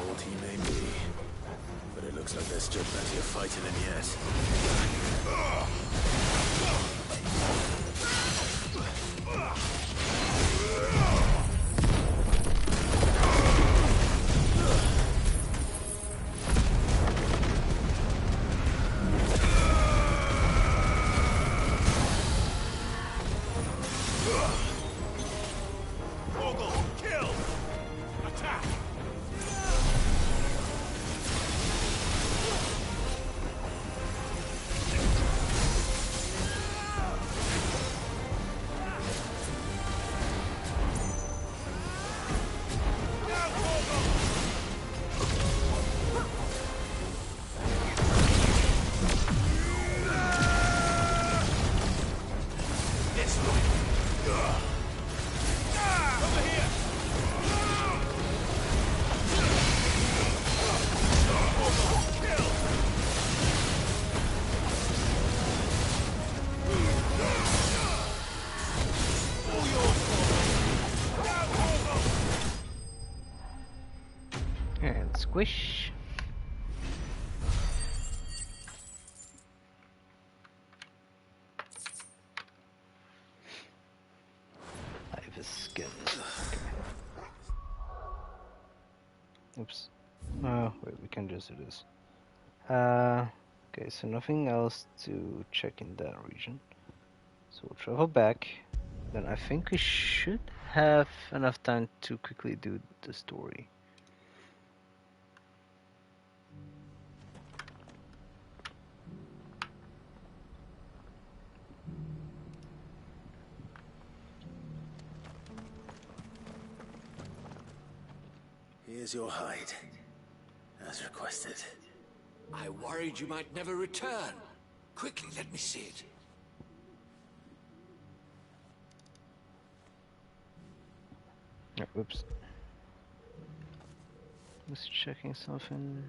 Old he may be, but it looks like there's still plenty of fight in him yet. Squish. I have a skin. Okay. Oops. Oh, wait, we can just do this. Okay, so nothing else to check in that region. So we'll travel back. Then I think we should have enough time to quickly do the story. Here's your hide, as requested. I worried you might never return. Quickly, let me see it. Oh, oops. Just checking something.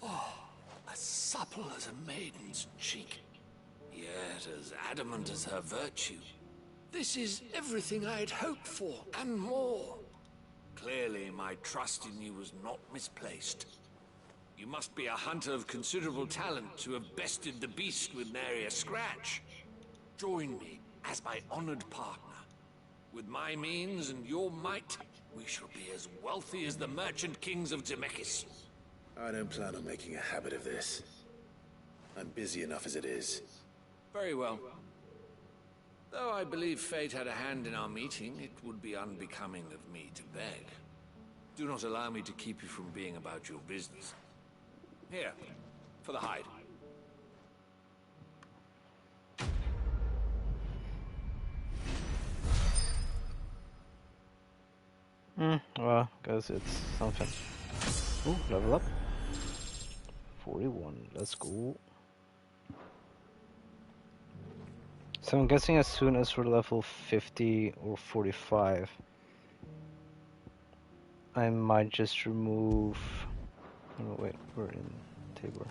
Oh, as supple as a maiden's cheek, yet as adamant as her virtue. This is everything I had hoped for, and more. Clearly, my trust in you was not misplaced. You must be a hunter of considerable talent to have bested the beast with nary a scratch. Join me as my honored partner. With my means and your might, we shall be as wealthy as the merchant kings of Zemeckis. I don't plan on making a habit of this. I'm busy enough as it is. Very well. Though I believe fate had a hand in our meeting, it would be unbecoming of me to beg. Do not allow me to keep you from being about your business. Here, for the hide. Well, guess it's something. Ooh, level up. 41, let's go. So I'm guessing as soon as we're level 50 or 45, I might just remove... Oh wait, we're in Tabor.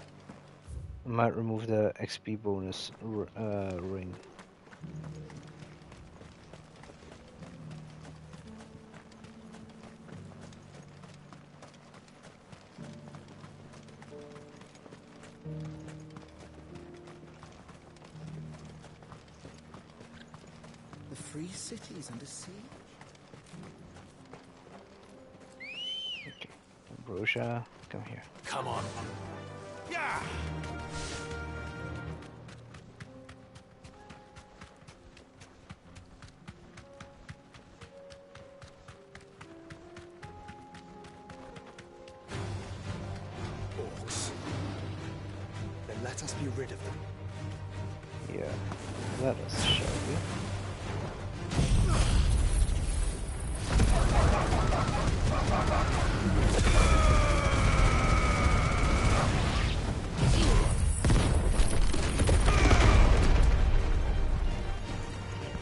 I might remove the XP bonus ring. The free city is under siege. Okay, Ambrosia, come here. Come on. Yeah. Orcs. Then let us be rid of them. Yeah, let us, shall we?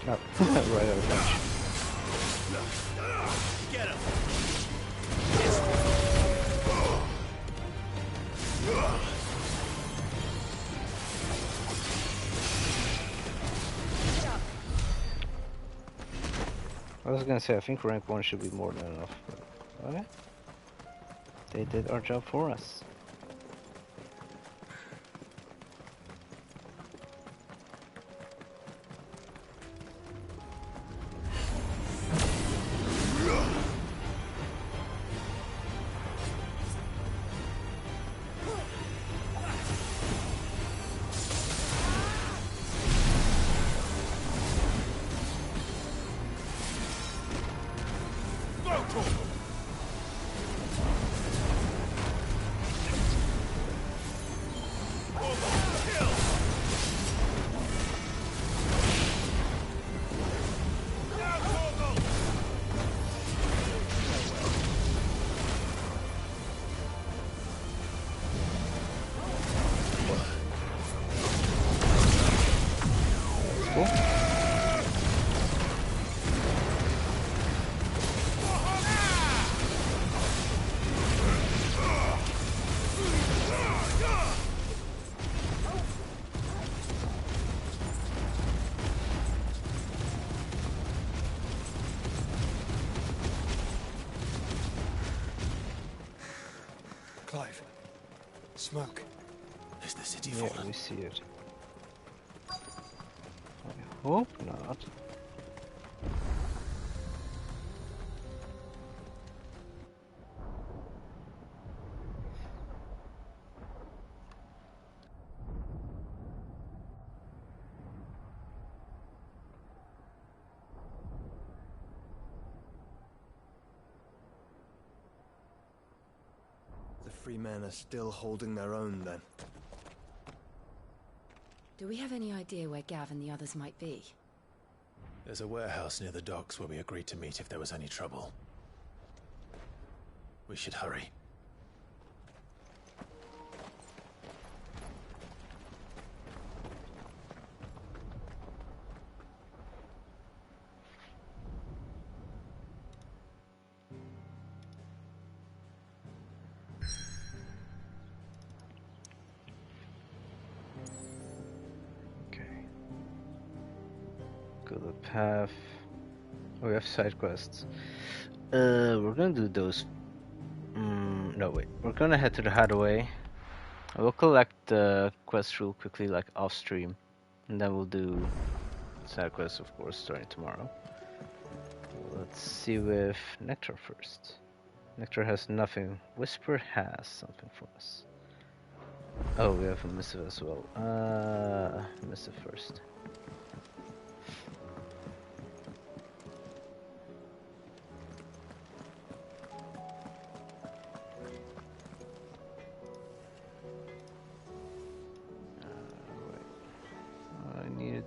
Oh, right out of range. Get him! I was gonna say, I think rank 1 should be more than enough, but okay. They did our job for us. smoke. Is the city Yeah, fallen? we see it. I hope not. The free men are still holding their own, then. Do we have any idea where Gav and the others might be? There's a warehouse near the docks where we agreed to meet if there was any trouble. We should hurry. The path. Oh, we have side quests. We're gonna do those. No, wait. We're gonna head to the Hideaway. I will collect the quest real quickly, like off stream, and then we'll do side quests, of course, starting tomorrow. Let's see with Nectar first. Nectar has nothing. Whisper has something for us. Oh, we have a missive as well. Missive first.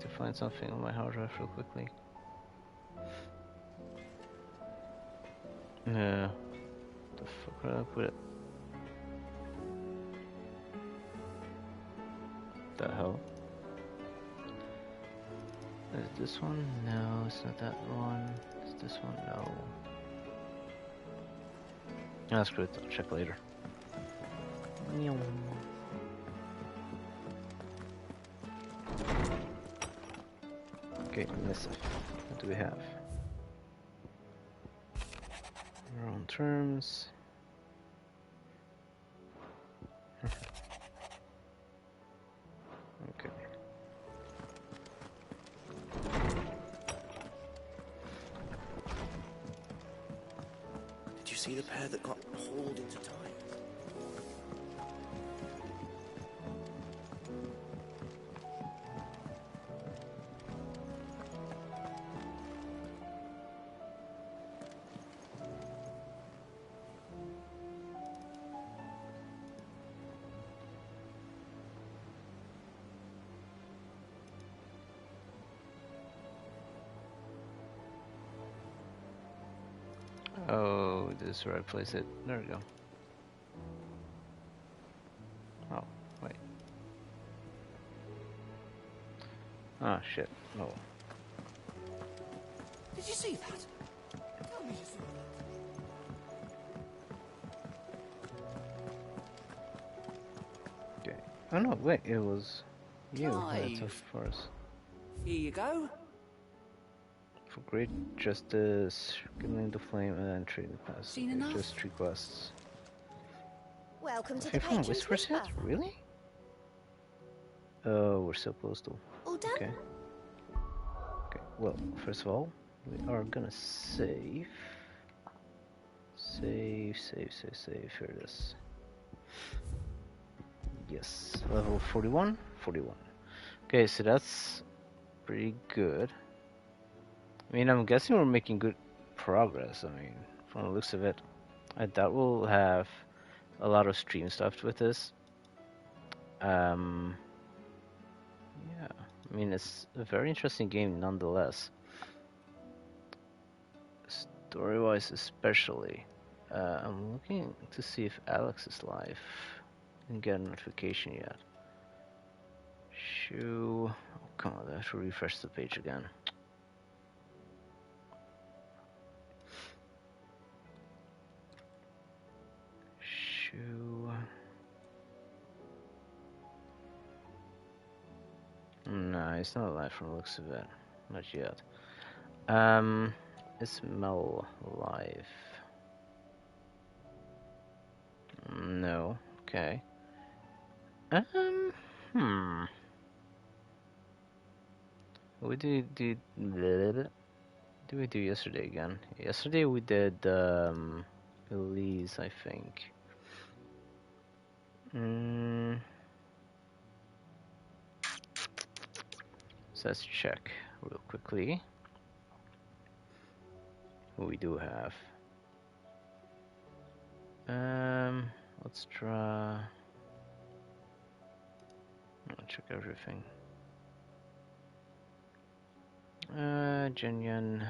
To find something on my hard drive real quickly. Yeah. The fuck did I put it? The hell? Is this one? No, it's not that one. Is this one? No. Ah, screw it. I'll check later. Okay, missive. What do we have? Our own terms. Okay. Did you see the pair that got hauled into time? Oh, this is where I place it. There we go. Oh, wait. Ah, shit. No. Did you see that? Tell me you saw that. Okay. Oh no, wait, it was you who had Clive. tough for us. Here you go. For great justice, kindling the flame and then trade the past. Seen enough? Just 3 quests. Welcome to Hey, the from Patron's Whisper's Whisper. Head? Really? Oh, we're so close to. All done? Okay. Okay, well, first of all, we are gonna save. Save. Here it is. Yes, level 41. 41. Okay, so that's pretty good. I mean, I'm guessing we're making good progress. I mean, from the looks of it, I doubt we'll have a lot of stream stuff with this. Yeah, I mean, it's a very interesting game nonetheless. Story-wise especially. I'm looking to see if Alex is live. Didn't get a notification yet. Shoo. Oh, come on, I have to refresh the page again. Shoo. No, it's not live from the looks of it. Not yet. Is Mel live? No. Okay. Hmm. What did we do yesterday again? Yesterday we did Elise, I think. So let's check real quickly who we do have. Let's try. I'll check everything. Genuine.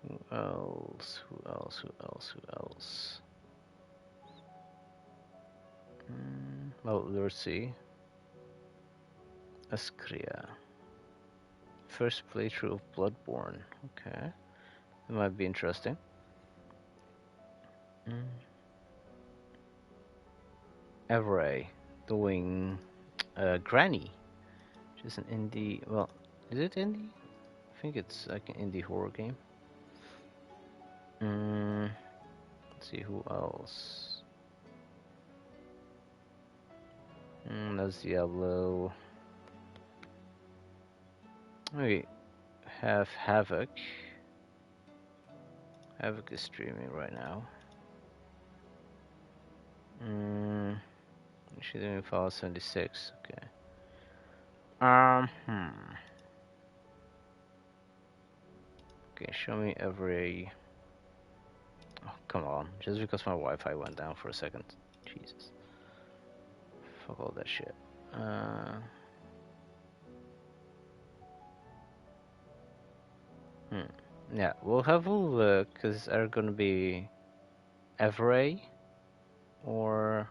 Who else? Who else? Who else? Who else? Well, let's see. Askria. First playthrough of Bloodborne. Okay. That might be interesting. Everay doing Granny. Which is an indie. Well, is it indie? I think it's like an indie horror game. Let's see who else. That's Diablo. We have Havoc. Havoc is streaming right now. She's doing Fallout 76. Okay. Okay, show me every. Oh, come on! Just because my Wi-Fi went down for a second. Jesus. Fuck all that shit. Yeah, we'll have a look, because are gonna be Everay, or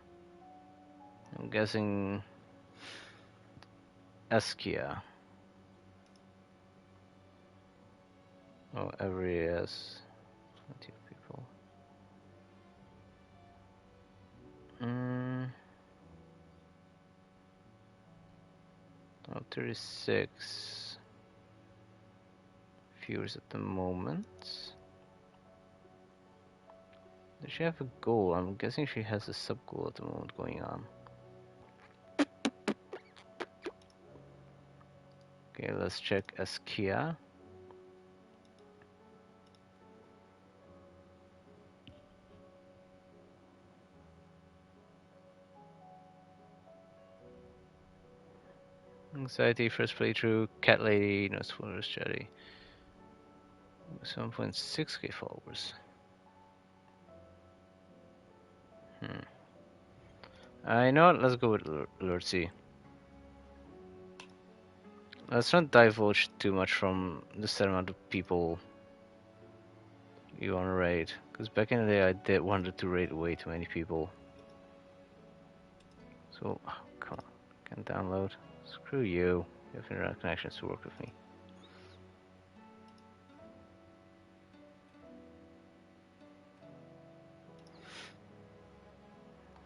I'm guessing Eskia. Oh, Everay is 20 people. Oh, 36 viewers at the moment. Does she have a goal? I'm guessing she has a sub goal at the moment going on. Okay, let's check Askia. Anxiety, first playthrough, Cat Lady, no spoilers, Jetty. 7.6k followers. I know what, let's go with Lurtzy. Let's not divulge too much from the set amount of people you want to raid. Because back in the day I wanted to raid way too many people. So, oh, come on, can't download. Screw you. You have internet connections to work with me.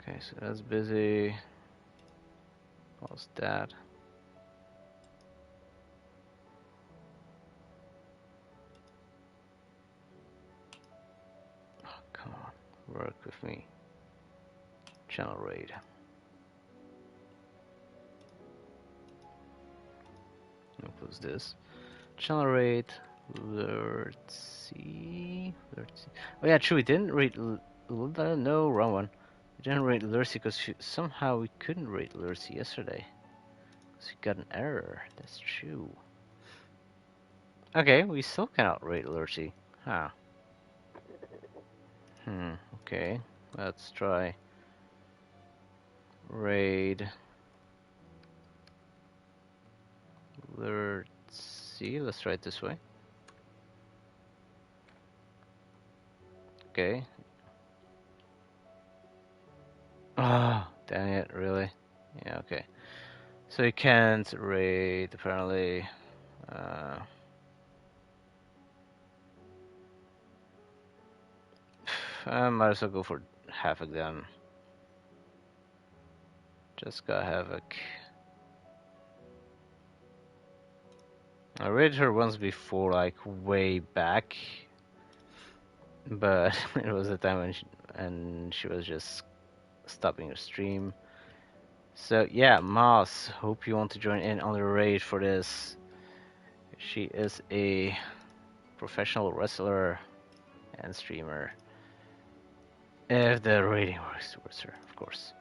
Okay, so that's busy. What's that? Oh, come on, work with me. Channel raid. What was this? Channel raid. Let's see. Oh yeah, true. We didn't raid. No, wrong one. We didn't raid Lurcy because somehow we couldn't raid Lurcy yesterday. Because we got an error. That's true. Okay, we still cannot raid Lurcy. Huh. Okay. Let's try. Raid. Lurcy. Let's try it this way. Okay. Ah, dang it, really? Yeah, okay. So you can't raid, apparently. I might as well go for Havoc then. Just got Havoc. I raided her once before, like way back. But it was a time when she was just stopping your stream. So yeah, Moss, hope you want to join in on the raid for this. She is a professional wrestler and streamer. If the rating works towards her, of course.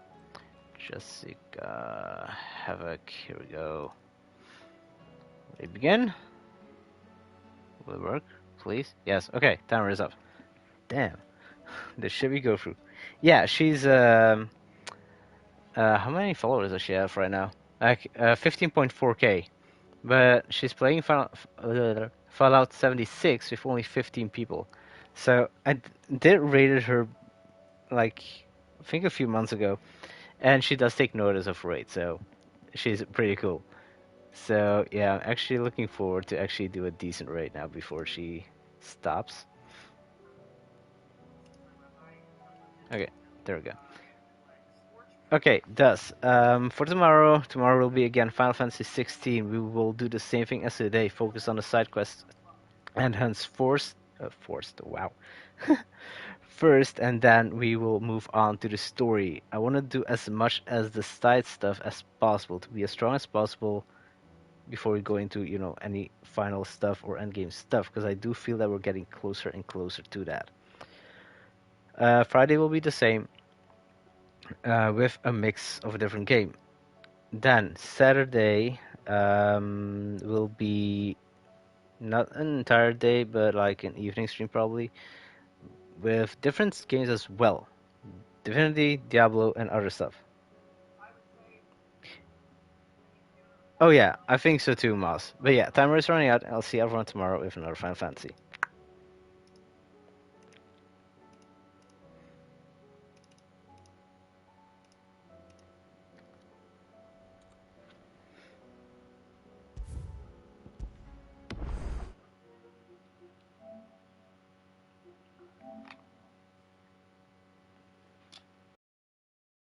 Jessica Havoc, here we go. Ready, begin? Will it work? Please? Yes, okay, timer is up. Damn. This should we go through? Yeah, she's how many followers does she have right now? Like 15.4k. But she's playing Fallout 76 with only 15 people. So I did rated her like I think a few months ago, and she does take notice of raid, so she's pretty cool. So yeah, I'm actually looking forward to actually do a decent raid now before she stops. Okay, there we go. Okay, thus, for tomorrow will be again Final Fantasy 16. We will do the same thing as today, focus on the side quests and hunts wow. First, and then we will move on to the story. I want to do as much as the side stuff as possible, to be as strong as possible before we go into, you know, any final stuff or endgame stuff, because I do feel that we're getting closer and closer to that. Friday will be the same, with a mix of a different game. Then Saturday will be not an entire day, but like an evening stream probably, with different games as well. Divinity, Diablo, and other stuff. Oh yeah, I think so too, Moss. But yeah, timer is running out. I'll see everyone tomorrow with another Final Fantasy.